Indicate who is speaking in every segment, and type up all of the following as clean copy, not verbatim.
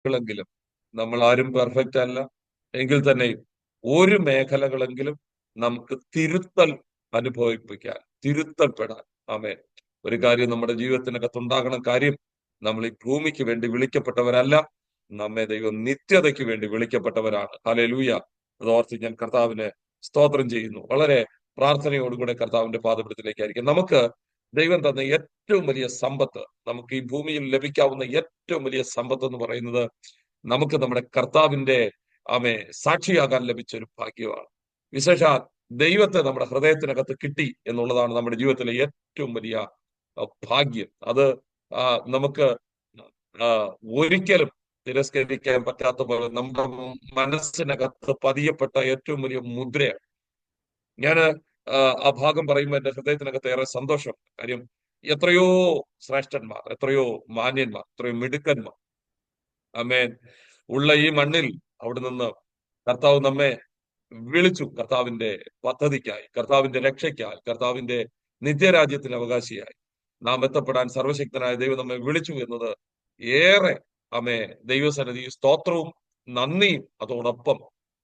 Speaker 1: മേഖലകളെങ്കിലും, നമ്മൾ ആരും പെർഫെക്റ്റ് അല്ല എങ്കിൽ തന്നെയും ഒരു മേഖലകളെങ്കിലും നമുക്ക് തിരുത്തൽ അനുഭവിപ്പിക്കാൻ, തിരുത്തൽപ്പെടാൻ. ആമേൻ. ഒരു കാര്യം നമ്മുടെ ജീവിതത്തിനകത്ത് ഉണ്ടാകണം. കാര്യം, നമ്മൾ ഈ ഭൂമിക്ക് വേണ്ടി വിളിക്കപ്പെട്ടവരല്ല, നമ്മെ ദൈവം നിത്യതയ്ക്ക് വേണ്ടി വിളിക്കപ്പെട്ടവരാണ്. ഹല്ലേലൂയ. അതോർത്ത് ഞാൻ കർത്താവിനെ സ്തോത്രം ചെയ്യുന്നു. വളരെ പ്രാർത്ഥനയോടുകൂടെ കർത്താവിന്റെ പാദപീഠത്തിലേക്കായിരിക്കും. നമുക്ക് ദൈവം തന്ന ഏറ്റവും വലിയ സമ്പത്ത്, നമുക്ക് ഈ ഭൂമിയിൽ ലഭിക്കാവുന്ന ഏറ്റവും വലിയ സമ്പത്ത് എന്ന് പറയുന്നത്, നമുക്ക് നമ്മുടെ കർത്താവിന്റെ സാക്ഷിയാകാൻ ലഭിച്ച ഒരു ഭാഗ്യമാണ്. വിശേഷാൽ ദൈവത്തെ നമ്മുടെ ഹൃദയത്തിനകത്ത് കിട്ടി എന്നുള്ളതാണ് നമ്മുടെ ജീവിതത്തിലെ ഏറ്റവും വലിയ ഭാഗ്യം. അത് നമുക്ക് ഒരിക്കലും തിരസ്കരിക്കാൻ പറ്റാത്ത പോലെ നമ്മുടെ മനസ്സിനകത്ത് പതിയപ്പെട്ട ഏറ്റവും വലിയ മുദ്രയാണ്. ഞാന് ആ ഭാഗം പറയുമ്പോൾ എന്റെ ഹൃദയത്തിനകത്ത് ഏറെ സന്തോഷം. കാര്യം, എത്രയോ ശ്രേഷ്ഠന്മാർ, എത്രയോ മാന്യന്മാർ, എത്രയോ മിടുക്കന്മാർ ആമേൻ ഉള്ള ഈ മണ്ണിൽ അവിടെ നിന്ന് കർത്താവ് നമ്മെ വിളിച്ചു. കർത്താവിന്റെ പദ്ധതിക്കായി, കർത്താവിന്റെ രക്ഷയ്ക്കായി, കർത്താവിന്റെ നിത്യരാജ്യത്തിന് അവകാശിയായി നാം എത്തപ്പെടാൻ സർവശക്തനായ ദൈവം നമ്മെ വിളിച്ചു എന്നത് ഏറെ ദൈവസന്നിധി സ്തോത്രവും നന്ദിയും അതോടൊപ്പം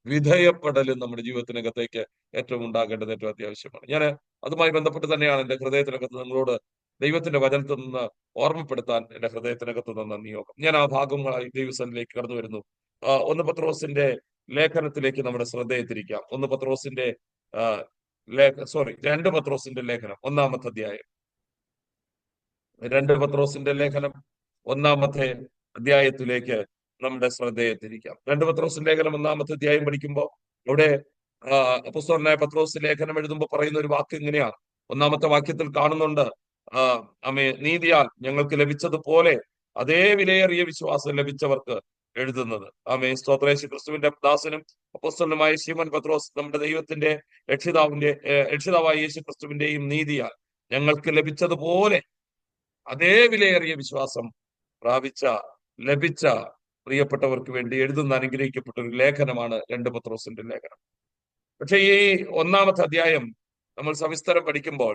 Speaker 1: വിധേയപ്പെടലും നമ്മുടെ ജീവിതത്തിനകത്തേക്ക് ഏറ്റവും ഉണ്ടാകേണ്ടത് ഏറ്റവും അത്യാവശ്യമാണ്. ഞാൻ അതുമായി ബന്ധപ്പെട്ട് തന്നെയാണ് എന്റെ ഹൃദയത്തിനകത്ത് നിങ്ങളോട് ദൈവത്തിന്റെ വചനത്തിൽ നിന്ന് ഓർമ്മപ്പെടുത്താൻ എന്റെ ഹൃദയത്തിനകത്ത് നിന്ന നിയോഗം. ഞാൻ ആ ഭാഗങ്ങളായി ദൈവസന്നിധിയിലേക്ക് കടന്നു വരുന്നു. 1 പത്രോസിന്റെ ലേഖനത്തിലേക്ക് നമ്മുടെ ശ്രദ്ധയെ തിരിക്കാം. 2 പത്രോസിന്റെ ലേഖനം 1-ാമത്തെ അധ്യായം. 2 പത്രോസിന്റെ ലേഖനം 1-ാമത്തെ അധ്യായത്തിലേക്ക് നമ്മുടെ ശ്രദ്ധയെ തിരിക്കാം. 2 പത്രോസിന്റെ ലേഖനം 1-ാമത്തെ അധ്യായം പഠിക്കുമ്പോൾ അവിടെ അപ്പോസ്തലനായ പത്രോസ് ലേഖനം എഴുതുമ്പോൾ പറയുന്ന ഒരു വാക്ക് ഇങ്ങനെയാണ്. 1-ാമത്തെ വാക്യത്തിൽ കാണുന്നുണ്ട്, നീതിയാൽ ഞങ്ങൾക്ക് ലഭിച്ചതുപോലെ അതേ വിലയേറിയ വിശ്വാസം ലഭിച്ചവർക്ക് എഴുതുന്നത്. സ്തോത്രം. യേശു ക്രിസ്തുവിന്റെ ദാസനും അപ്പോസ്തലനുമായ ശിമോൻ പത്രോസ് നമ്മുടെ ദൈവത്തിന്റെ രക്ഷിതാവായ യേശു ക്രിസ്തുവിന്റെയും നീതിയാൽ ഞങ്ങൾക്ക് ലഭിച്ചതുപോലെ അതേ വിലയേറിയ വിശ്വാസം ലഭിച്ച പ്രിയപ്പെട്ടവർക്ക് വേണ്ടി എഴുതുന്ന അനുഗ്രഹിക്കപ്പെട്ട ഒരു ലേഖനമാണ് 2 പത്രോസിന്റെ ലേഖനം. പക്ഷെ ഈ 1-ാമത്തെ അധ്യായം നമ്മൾ സവിസ്തരം പഠിക്കുമ്പോൾ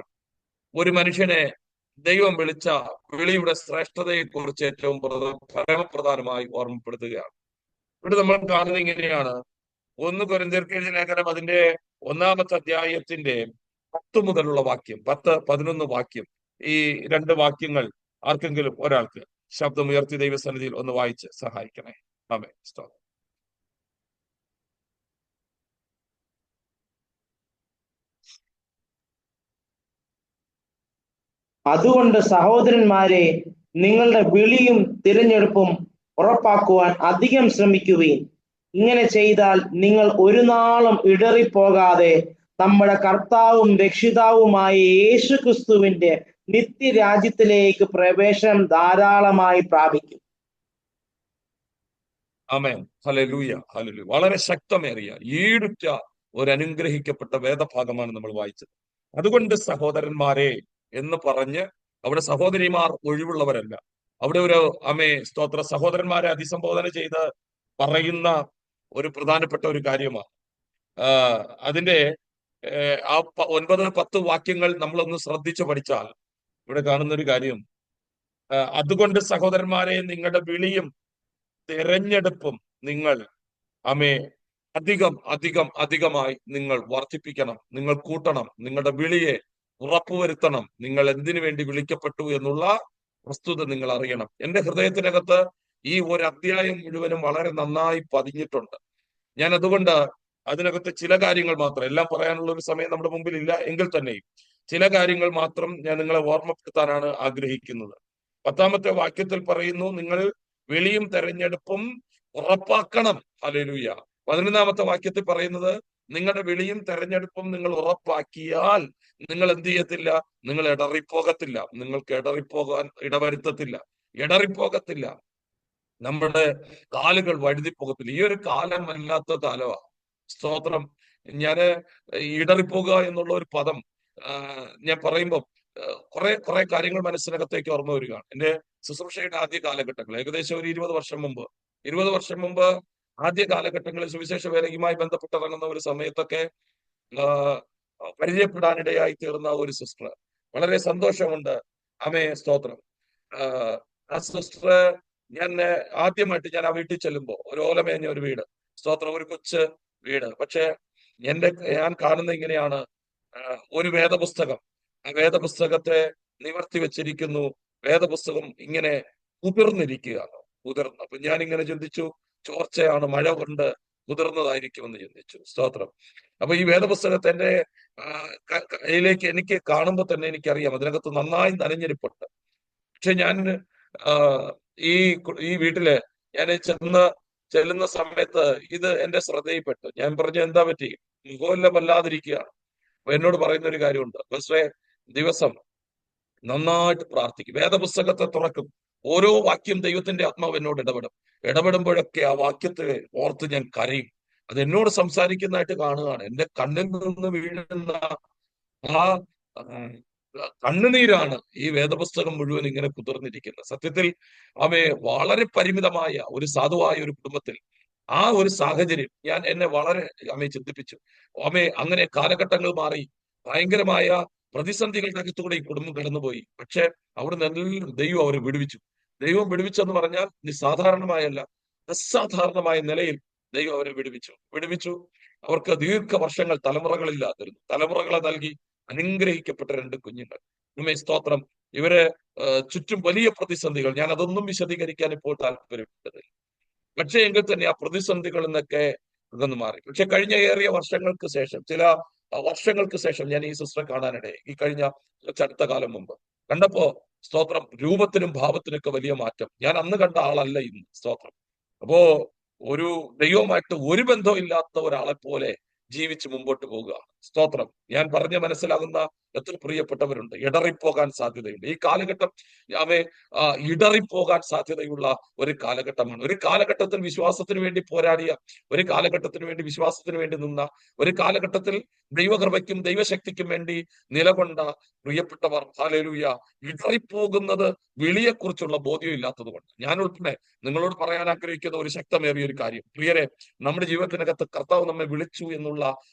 Speaker 1: ഒരു മനുഷ്യനെ ദൈവം വിളിച്ച വിളിയുടെ ശ്രേഷ്ഠതയെ കുറിച്ച് ഏറ്റവും പരമപ്രധാനമായി ഓർമ്മപ്പെടുത്തുകയാണ്. ഇവിടെ നമ്മൾ കാണുന്നത് ഇങ്ങനെയാണ്. 1 കൊരിന്ത്യർക്ക് എഴുതിയ ലേഖനം അതിന്റെ 1-ാമത്തെ അധ്യായത്തിന്റെ 10 മുതലുള്ള വാക്യം, 10-11 വാക്യം, ഈ 2 വാക്യങ്ങൾ ആർക്കെങ്കിലും ഒരാൾക്ക് ശബ്ദമുയർത്തി ദൈവസന്നിധിയിൽ ഒന്ന് വായിച്ച് സഹായിക്കണേ. ആമേൻ. സ്തോത്രം.
Speaker 2: അതുകൊണ്ട് സഹോദരന്മാരെ, നിങ്ങളുടെ വിളിയും തിരഞ്ഞെടുപ്പും ഉറപ്പാക്കുവാൻ അധികം ശ്രമിക്കുവിൻ. ഇങ്ങനെ ചെയ്താൽ നിങ്ങൾ ഒരു നാളും ഇടറിപ്പോകാതെ നമ്മുടെ കർത്താവും രക്ഷിതാവുമായ യേശു ക്രിസ്തുവിന്റെ നിത്യരാജ്യത്തിലേക്ക് പ്രവേശനം ധാരാളമായി പ്രാപിക്കും.
Speaker 1: ആമേൻ. ഹല്ലേലൂയ, ഹല്ലേലൂയ. വളരെ ശക്തമേറിയ ഈടുറ്റ ഒരു അനുഗ്രഹിക്കപ്പെട്ട വേദഭാഗമാണ് നമ്മൾ വായിച്ചത്. അതുകൊണ്ട് സഹോദരന്മാരെ എന്ന് പറഞ്ഞ് അവിടെ സഹോദരിമാർ ഒഴിവുള്ളവരല്ല. അവിടെ ഒരു സ്തോത്ര സഹോദരന്മാരെ അഭിസംബോധന ചെയ്ത് പറയുന്ന ഒരു പ്രധാനപ്പെട്ട ഒരു കാര്യമാണ്. അതിന്റെ ആ 9-10 വാക്യങ്ങൾ നമ്മളൊന്ന് ശ്രദ്ധിച്ചു പഠിച്ചാൽ ഇവിടെ കാണുന്ന ഒരു കാര്യം, അതുകൊണ്ട് സഹോദരന്മാരെ, നിങ്ങളുടെ വിളിയും തിരഞ്ഞെടുപ്പും നിങ്ങൾ അധികമായി നിങ്ങൾ വർദ്ധിപ്പിക്കണം, നിങ്ങൾ കൂട്ടണം, നിങ്ങളുടെ വിളിയെ ഉറപ്പുവരുത്തണം. നിങ്ങൾ എന്തിനു വേണ്ടി വിളിക്കപ്പെട്ടു എന്നുള്ള വസ്തുത നിങ്ങൾ അറിയണം. എന്റെ ഹൃദയത്തിനകത്ത് ഈ ഒരു അധ്യായം മുഴുവനും വളരെ നന്നായി പതിഞ്ഞിട്ടുണ്ട്. ഞാൻ അതുകൊണ്ട് അതിനകത്ത് ചില കാര്യങ്ങൾ മാത്രം, എല്ലാം പറയാനുള്ള ഒരു സമയം നമ്മുടെ മുമ്പിൽ ഇല്ല എങ്കിൽ തന്നെയും ചില കാര്യങ്ങൾ മാത്രം ഞാൻ നിങ്ങളെ ഓർമ്മപ്പെടുത്താനാണ് ആഗ്രഹിക്കുന്നത്. 10-ാമത്തെ വാക്യത്തിൽ പറയുന്നു, നിങ്ങൾ വിളിയും തെരഞ്ഞെടുപ്പും ഉറപ്പാക്കണം. ഹല്ലേലൂയ. 11-ാമത്തെ വാക്യത്തിൽ പറയുന്നത്, നിങ്ങളുടെ വിളിയും തെരഞ്ഞെടുപ്പും നിങ്ങൾ ഉറപ്പാക്കിയാൽ നിങ്ങൾ എന്ത് ചെയ്യത്തില്ല? നിങ്ങൾ ഇടറിപ്പോകത്തില്ല. നിങ്ങൾക്ക് ഇടറിപ്പോകത്തില്ല. നമ്മുടെ കാലുകൾ വഴുതിപ്പോകത്തില്ല. ഈ ഒരു കാലം വല്ലാത്ത കാലമാണ്. സ്തോത്രം. ഞാന് ഇടറിപ്പോകുക എന്നുള്ള ഒരു പദം ഞാൻ പറയുമ്പോൾ കുറെ കാര്യങ്ങൾ മനസ്സിനകത്തേക്ക് ഓർമ്മ വരികയാണ്. എന്റെ ശുശ്രൂഷയുടെ ആദ്യ കാലഘട്ടങ്ങൾ, ഏകദേശം ഒരു 20 വർഷം മുമ്പ് ആദ്യ കാലഘട്ടങ്ങളിൽ സുവിശേഷ വേലയുമായി ബന്ധപ്പെട്ടിറങ്ങുന്ന ഒരു സമയത്തൊക്കെ പരിചയപ്പെടാനിടയായി തീർന്ന ഒരു സിസ്റ്റർ, വളരെ സന്തോഷമുണ്ട്. സ്തോത്രം. ആ സിസ്റ്റർ ഞാൻ ആദ്യമായിട്ട് ഞാൻ ആ വീട്ടിൽ ചെല്ലുമ്പോൾ ഒരു ഓലമേഞ്ഞ ഒരു വീട്, സ്തോത്രം, ഒരു കൊച്ചു വീട്. പക്ഷെ ഞാൻ കാണുന്ന ഇങ്ങനെയാണ്, ഒരു വേദപുസ്തകം, ആ വേദപുസ്തകത്തെ നിവർത്തി വെച്ചിരിക്കുന്നു. വേദപുസ്തകം ഇങ്ങനെ കുതിർന്നിരിക്കുകയാണ്, കുതിർന്ന്. അപ്പൊ ഞാൻ ഇങ്ങനെ ചിന്തിച്ചു, ചോർച്ചയാണ്, മഴ കൊണ്ട് കുതിർന്നതായിരിക്കുമെന്ന് ചിന്തിച്ചു. സ്തോത്രം. അപ്പൊ ഈ വേദപുസ്തകത്തെ എന്റെ കയ്യിലേക്ക് എനിക്ക് കാണുമ്പോൾ തന്നെ എനിക്കറിയാം അതിനകത്ത് നന്നായി നനഞ്ഞിരിപ്പുണ്ട്. പക്ഷെ ഞാൻ ആ, ഈ ഈ വീട്ടില് ഞാൻ ചെല്ലുന്ന സമയത്ത് ഇത് എന്റെ ശ്രദ്ധയിൽപ്പെട്ടു. ഞാൻ പറഞ്ഞു, എന്താ പറ്റി? മുഖമെല്ലാം അപ്പൊ എന്നോട് പറയുന്ന ഒരു കാര്യമുണ്ട്, ബസ്വേ, ദിവസം നന്നായിട്ട് പ്രാർത്ഥിക്കും, വേദപുസ്തകത്തെ തുറക്കും, ഓരോ വാക്യം ദൈവത്തിന്റെ ആത്മാവ് എന്നോട് ഇടപെടുമ്പോഴൊക്കെ ആ വാക്യത്തെ ഓർത്ത് ഞാൻ കരയും. അത് എന്നോട് സംസാരിക്കുന്നതായിട്ട് കാണുകയാണ്. എന്റെ കണ്ണിൽ നിന്ന് വീഴുന്ന ആ ഉം, കണ്ണുനീരാണ് ഈ വേദപുസ്തകം മുഴുവൻ ഇങ്ങനെ കുതിർന്നിരിക്കുന്നത്. സത്യത്തിൽ അവയെ വളരെ പരിമിതമായ ഒരു സാധുവായ ഒരു കുടുംബത്തിൽ ആ ഒരു സാഹചര്യം എന്നെ വളരെ ചിന്തിപ്പിച്ചു. അങ്ങനെ കാലഘട്ടങ്ങൾ മാറി, ഭയങ്കരമായ പ്രതിസന്ധികളുടെ അകത്തുകൂടെ ഈ കുടുംബം കടന്നുപോയി. പക്ഷെ അവിടെ നല്ല ദൈവം അവരെ വിടുവിച്ചു. ദൈവം വിടുവിച്ചെന്ന് പറഞ്ഞാൽ നിസ്സാധാരണമായല്ല, അസാധാരണമായ നിലയിൽ ദൈവം അവരെ വിടുവിച്ചു. അവർക്ക് ദീർഘവർഷങ്ങൾ തലമുറകളില്ലാതിരുന്നു, തലമുറകളെ നൽകി അനുഗ്രഹിക്കപ്പെട്ട 2 കുഞ്ഞുങ്ങൾ. സ്തോത്രം. ഇവരെ ചുറ്റും വലിയ പ്രതിസന്ധികൾ, ഞാൻ അതൊന്നും വിശദീകരിക്കാൻ ഇപ്പോൾ താല്പര്യപ്പെടുന്നില്ല. പക്ഷേ എങ്കിൽ തന്നെ ആ പ്രതിസന്ധികളിൽ നിന്നൊക്കെ ഇതൊന്ന് മാറി. പക്ഷെ കഴിഞ്ഞ ഏറിയ വർഷങ്ങൾക്ക് ശേഷം, ചില വർഷങ്ങൾക്ക് ശേഷം ഞാൻ ഈ സിസ്റ്ററെ കാണാനിടയായി. ഈ കഴിഞ്ഞ കുറച്ചടുത്ത കാലം മുമ്പ് കണ്ടപ്പോ, സ്തോത്രം, രൂപത്തിനും ഭാവത്തിനൊക്കെ വലിയ മാറ്റം. ഞാൻ അന്ന് കണ്ട ആളല്ല ഇന്ന്. സ്തോത്രം. അപ്പോ ഒരു ദൈവമായിട്ട് ഒരു ബന്ധവും ഇല്ലാത്ത ഒരാളെ പോലെ ജീവിച്ച് മുമ്പോട്ട് പോകുക. സ്തോത്രം. ഞാൻ പറഞ്ഞ് മനസ്സിലാകുന്ന എത്ര പ്രിയപ്പെട്ടവരുണ്ട്. ഇടറിപ്പോകാൻ സാധ്യതയുണ്ട് ഈ കാലഘട്ടം. ഇടറിപ്പോകാൻ സാധ്യതയുള്ള ഒരു കാലഘട്ടമാണ്. ഒരു കാലഘട്ടത്തിൽ വിശ്വാസത്തിന് വേണ്ടി പോരാടിയ, ഒരു കാലഘട്ടത്തിന് വേണ്ടി വിശ്വാസത്തിന് വേണ്ടി നിന്ന, ഒരു കാലഘട്ടത്തിൽ ദൈവകൃപയ്ക്കും ദൈവശക്തിക്കും വേണ്ടി നിലകൊണ്ട പ്രിയപ്പെട്ടവർ, ഹല്ലേലൂയ, ഇടറിപ്പോകുന്നത് വിളിയെക്കുറിച്ചുള്ള ബോധ്യം ഇല്ലാത്തത് കൊണ്ട്. ഞാൻ ഉൾപ്പെടെ നിങ്ങളോട് പറയാൻ ആഗ്രഹിക്കുന്ന ഒരു ശക്തമേറിയ ഒരു കാര്യം, പ്രിയരെ, നമ്മുടെ ജീവിതത്തിനകത്ത് കർത്താവ് നമ്മെ വിളിച്ചു എന്നുള്ള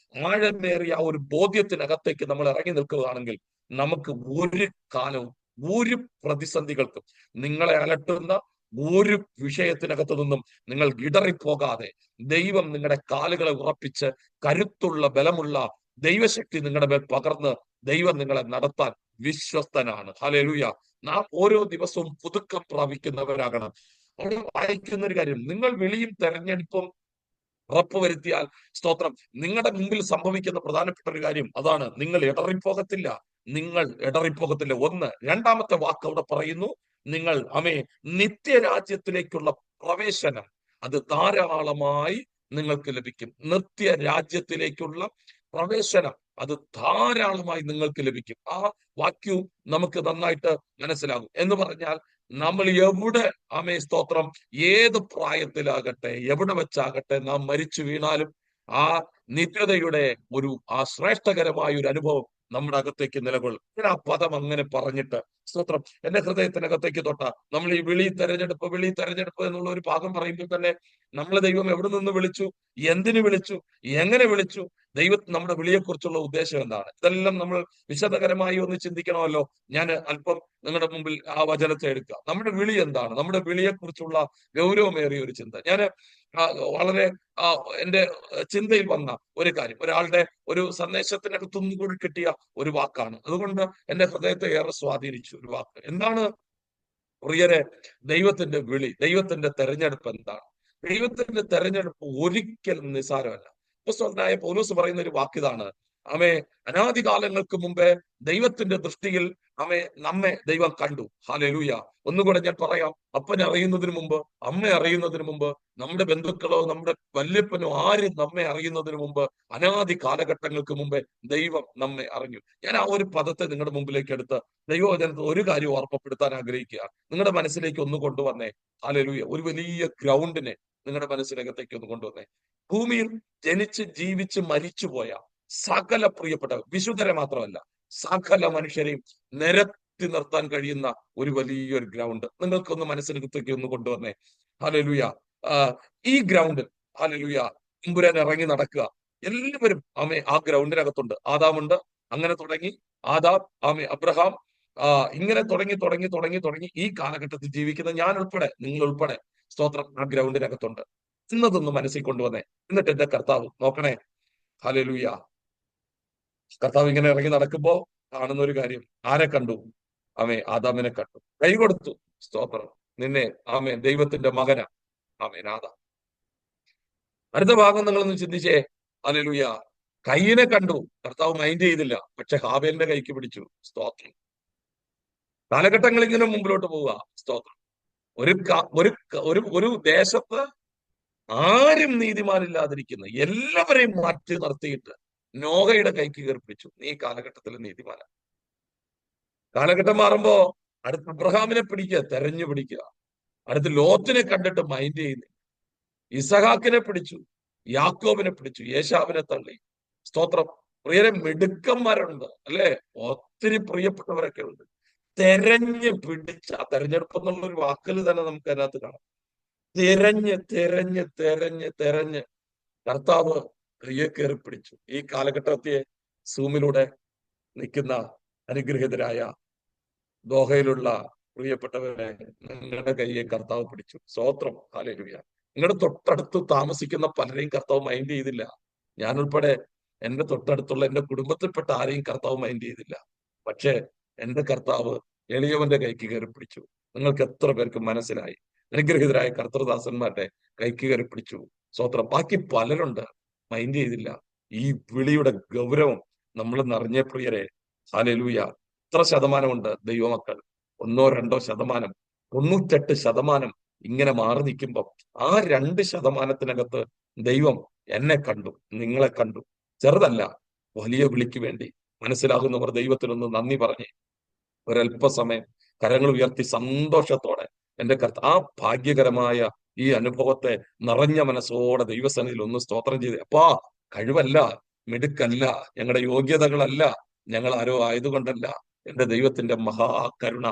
Speaker 1: ആഴമേറിയ ആ ഒരു ബോധ്യത്തിനകത്തേക്ക് നമ്മൾ ഇറങ്ങി നിൽക്കുകയാണെങ്കിൽ നമുക്ക് ഒരു കാലവും ഒരു പ്രതിസന്ധികൾക്കും, നിങ്ങളെ അലട്ടുന്ന ഒരു വിഷയത്തിനകത്തു നിന്നും നിങ്ങൾ ഇടറിപ്പോകാതെ, ദൈവം നിങ്ങളുടെ കാലുകളെ ഉറപ്പിച്ച് കരുത്തുള്ള ബലമുള്ള ദൈവശക്തി നിങ്ങളുടെ മേൽ പകർന്ന് ദൈവം നിങ്ങളെ നടത്താൻ വിശ്വസ്തനാണ്. ഹല്ലേലൂയ. നാം ഓരോ ദിവസവും പുതുക്കം പ്രാപിക്കുന്നവരാകണം. അവിടെ വായിക്കുന്ന ഒരു കാര്യം, നിങ്ങൾ വിളിയും തെരഞ്ഞെടുപ്പും ഉറപ്പുവരുത്തിയാൽ, സ്തോത്രം, നിങ്ങളുടെ മുമ്പിൽ സംഭവിക്കുന്ന പ്രധാനപ്പെട്ട ഒരു കാര്യം അതാണ്, നിങ്ങൾ ഇടറിപ്പോകത്തില്ല. നിങ്ങൾ ഇടറിപ്പോകത്തില്ല. രണ്ടാമത്തെ വാക്ക് അവിടെ പറയുന്നു, നിങ്ങൾ നിത്യരാജ്യത്തിലേക്കുള്ള പ്രവേശനം അത് ധാരാളമായി നിങ്ങൾക്ക് ലഭിക്കും. നിത്യരാജ്യത്തിലേക്കുള്ള പ്രവേശനം അത് ധാരാളമായി നിങ്ങൾക്ക് ലഭിക്കും. ആ വാക്യവും നമുക്ക് നന്നായിട്ട് മനസ്സിലാകും. എന്ന് പറഞ്ഞാൽ നമ്മൾ എവിടെ, സ്തോത്രം, ഏത് പ്രായത്തിലാകട്ടെ, എവിടെ വെച്ചാകട്ടെ, നാം മരിച്ചു വീണാലും ആ നിത്യതയുടെ ആ ശ്രേഷ്ഠകരമായ ഒരു അനുഭവം നമ്മുടെ അകത്തേക്ക് നിലകൊള്ളും. ഞാൻ ആ പദം അങ്ങനെ പറഞ്ഞിട്ട്, സ്തോത്രം, എന്റെ ഹൃദയത്തിനകത്തേക്ക് തൊട്ട നമ്മൾ ഈ വിളി തെരഞ്ഞെടുപ്പ് എന്നുള്ള ഒരു ഭാഗം പറയുമ്പോൾ തന്നെ നമ്മളെ ദൈവം എവിടെ നിന്ന് വിളിച്ചു, എന്തിനു വിളിച്ചു, എങ്ങനെ വിളിച്ചു, നമ്മുടെ വിളിയെക്കുറിച്ചുള്ള ഉദ്ദേശം എന്താണ്, ഇതെല്ലാം നമ്മൾ വിശദകരമായി ഒന്ന് ചിന്തിക്കണമല്ലോ. ഞാൻ അല്പം നിങ്ങളുടെ മുമ്പിൽ ആ വചനത്തെ എടുക്കുക. നമ്മുടെ വിളി എന്താണ്, നമ്മുടെ വിളിയെക്കുറിച്ചുള്ള ഗൗരവമേറിയ ഒരു ചിന്ത. ഞാൻ വളരെ എന്റെ ചിന്തയിൽ വന്ന ഒരു കാര്യം, ഒരാളുടെ ഒരു സന്ദേശത്തിനകത്തുനിന്ന് കൂടി കിട്ടിയ ഒരു വാക്കാണ്. അതുകൊണ്ട് എന്റെ ഹൃദയത്തെ ഏറെ സ്വാധീനിച്ചു ഒരു വാക്ക്. എന്താണ് പ്രിയരെ ദൈവത്തിന്റെ വിളി, ദൈവത്തിന്റെ തെരഞ്ഞെടുപ്പ് എന്താണ്? ദൈവത്തിന്റെ തെരഞ്ഞെടുപ്പ് ഒരിക്കലും നിസ്സാരമല്ല. അപ്പോസ്തലനായ പൗലോസ് പറയുന്ന ഒരു വാക്കിതാണ്, അനാദികാലങ്ങൾക്ക് മുമ്പേ ദൈവത്തിന്റെ ദൃഷ്ടിയിൽ നമ്മെ ദൈവം കണ്ടു. ഹല്ലേലൂയ. ഒന്നുകൂടെ ഞാൻ പറയാം, അപ്പനെ അറിയുന്നതിന് മുമ്പ്, അമ്മ അറിയുന്നതിന് മുമ്പ്, നമ്മുടെ ബന്ധുക്കളോ നമ്മുടെ വല്യപ്പനോ ആരും നമ്മെ അറിയുന്നതിന് മുമ്പ്, അനാദി കാലഘട്ടങ്ങൾക്ക് മുമ്പേ ദൈവം നമ്മെ അറിഞ്ഞു. ഞാൻ ആ ഒരു പദത്തെ നിങ്ങളുടെ മുമ്പിലേക്ക് എടുത്ത് ദൈവവചനത്തിൽ ഒരു കാര്യം ഓർമ്മപ്പെടുത്താൻ ആഗ്രഹിക്കുക. നിങ്ങളുടെ മനസ്സിലേക്ക് ഒന്ന് കൊണ്ടുവന്നേ. ഹല്ലേലൂയ. ഒരു വലിയ ഗ്രൗണ്ടിനെ നിങ്ങളുടെ മനസ്സിനകത്തേക്ക് ഒന്ന് കൊണ്ടുവന്നേ. ഭൂമിയിൽ ജനിച്ച് ജീവിച്ച് മരിച്ചുപോയ സകല പ്രിയപ്പെട്ട വിശുദ്ധരെ മാത്രമല്ല, സകല മനുഷ്യരെയും നിരത്തി നിർത്താൻ കഴിയുന്ന ഒരു വലിയൊരു ഗ്രൗണ്ട് നിങ്ങൾക്കൊന്ന് മനസ്സിനകത്തേക്ക് ഒന്ന് കൊണ്ടുവന്നേ. ഹല്ലേലൂയ. ഈ ഗ്രൗണ്ടിൽ, ഹല്ലേലൂയ, തമ്പുരാൻ ഇറങ്ങി നടക്കുക. എല്ലാവരും ആ ഗ്രൗണ്ടിനകത്തുണ്ട്. ആദാമുണ്ട്, അങ്ങനെ തുടങ്ങി ആദാം, അബ്രഹാം, ഇങ്ങനെ തുടങ്ങി തുടങ്ങി തുടങ്ങി തുടങ്ങി ഈ കാലഘട്ടത്തിൽ ജീവിക്കുന്ന ഞാൻ ഉൾപ്പെടെ, നിങ്ങൾ ഉൾപ്പെടെ, സ്തോത്രം, ആ ഗ്രൗണ്ടിനകത്തുണ്ട്. ഇന്നതൊന്ന് മനസ്സിൽ കൊണ്ടുവന്നേ. എന്നിട്ട് എന്റെ കർത്താവ് നോക്കണേ, ഹല്ലേലൂയ. കർത്താവ് ഇങ്ങനെ ഇറങ്ങി നടക്കുമ്പോ കാണുന്ന ഒരു കാര്യം, ആരെ കണ്ടു? ആദാമിനെ കണ്ടു, കൈ കൊടുത്തു. സ്തോത്രം, നിന്നെ ദൈവത്തിന്റെ മകനാ. ആദാം. അടുത്ത ഭാഗം നിങ്ങളൊന്ന് ചിന്തിച്ചേ. ഹല്ലേലൂയ. കയ്യിനെ കണ്ടു, കർത്താവ് മൈൻഡ് ചെയ്തില്ല, പക്ഷെ ഹാബേലിന്റെ കൈക്ക് പിടിച്ചു. സ്തോത്രം. കാലഘട്ടങ്ങൾ ഇങ്ങനെ മുമ്പിലോട്ട് പോവുക. സ്തോത്രം. ഒരു ദേശത്ത് ആരും നീതിമാനില്ലാതിരിക്കുന്ന എല്ലാവരെയും മാറ്റി നിർത്തിയിട്ട് നോഹയുടെ കൈക്ക് കയറിപ്പിച്ചു. നീ കാലഘട്ടത്തിൽ നീതിമാന. കാലഘട്ടം മാറുമ്പോ അടുത്ത അബ്രഹാമിനെ പിടിക്കുക, തെരഞ്ഞു പിടിക്കുക. അടുത്ത് ലോത്തിനെ കണ്ടിട്ട് മൈൻഡ് ചെയ്യുന്നു. ഇസഹാക്കിനെ പിടിച്ചു, യാക്കോബിനെ പിടിച്ചു, യേശാവിനെ തള്ളി. സ്തോത്രം. പ്രിയരെ, മിടുക്കന്മാരുണ്ട് അല്ലെ, ഒത്തിരി പ്രിയപ്പെട്ടവരൊക്കെ ഉണ്ട്. തെരഞ്ഞ് പിടിച്ച, തെരഞ്ഞെടുപ്പ് എന്നുള്ള ഒരു വാക്കിൽ തന്നെ നമുക്ക് അതിനകത്ത് കാണാം. തിരഞ്ഞ് തിരഞ്ഞ് തിരഞ്ഞ് തിരഞ്ഞ് കർത്താവ് കയ്യെ കയറി പിടിച്ചു. ഈ കാലഘട്ടത്തെ സൂമിലൂടെ നിൽക്കുന്ന അനുഗ്രഹീതരായ ദോഹയിലുള്ള പ്രിയപ്പെട്ടവരെ, നിങ്ങളുടെ കയ്യെ കർത്താവ് പിടിച്ചു. സ്തോത്രം, ഹല്ലേലൂയ. നിങ്ങളുടെ തൊട്ടടുത്ത് താമസിക്കുന്ന പലരെയും കർത്താവ് മൈൻഡ് ചെയ്തില്ല. ഞാൻ ഉൾപ്പെടെ എന്റെ തൊട്ടടുത്തുള്ള എന്റെ കുടുംബത്തിൽപ്പെട്ട ആരെയും കർത്താവ് മൈൻഡ് ചെയ്തില്ല. പക്ഷേ എന്റെ കർത്താവ് എളിയവന്റെ കൈക്ക് കയറി പിടിച്ചു. നിങ്ങൾക്ക് എത്ര പേർക്ക് മനസ്സിലായി? അനുഗ്രഹീതരായ കർത്തൃദാസന്മാരുടെ കൈക്ക് കയറി പിടിച്ചു. സ്തോത്രം. ബാക്കി പലരുണ്ട്, മൈൻഡ് ചെയ്തില്ല. ഈ വിളിയുടെ ഗൗരവം നമ്മൾ നിറഞ്ഞ പ്രിയരെ, ഹല്ലേലൂയ. എത്ര ശതമാനമുണ്ട് ദൈവമക്കൾ? 1-2%, 98% ഇങ്ങനെ മാറി നിൽക്കുമ്പം ആ 2%-നകത്ത് ദൈവം എന്നെ കണ്ടു, നിങ്ങളെ കണ്ടു. ചെറുതല്ല, വലിയ വിളിക്ക് വേണ്ടി മനസ്സിലാകുന്നവർ ദൈവത്തിനൊന്ന് നന്ദി പറഞ്ഞ് ഒരല്പസമയം കരങ്ങൾ ഉയർത്തി സന്തോഷത്തോടെ എന്റെ ആ ഭാഗ്യകരമായ ഈ അനുഭവത്തെ നിറഞ്ഞ മനസ്സോടെ ദൈവസന്നിധിയിൽ ഒന്ന് സ്തോത്രം ചെയ്ത്, അപ്പാ, കഴിവല്ല, മിടുക്കല്ല, ഞങ്ങളുടെ യോഗ്യതകളല്ല, ഞങ്ങൾ ആരോ ആയതുകൊണ്ടല്ല, എന്റെ ദൈവത്തിന്റെ മഹാകരുണ.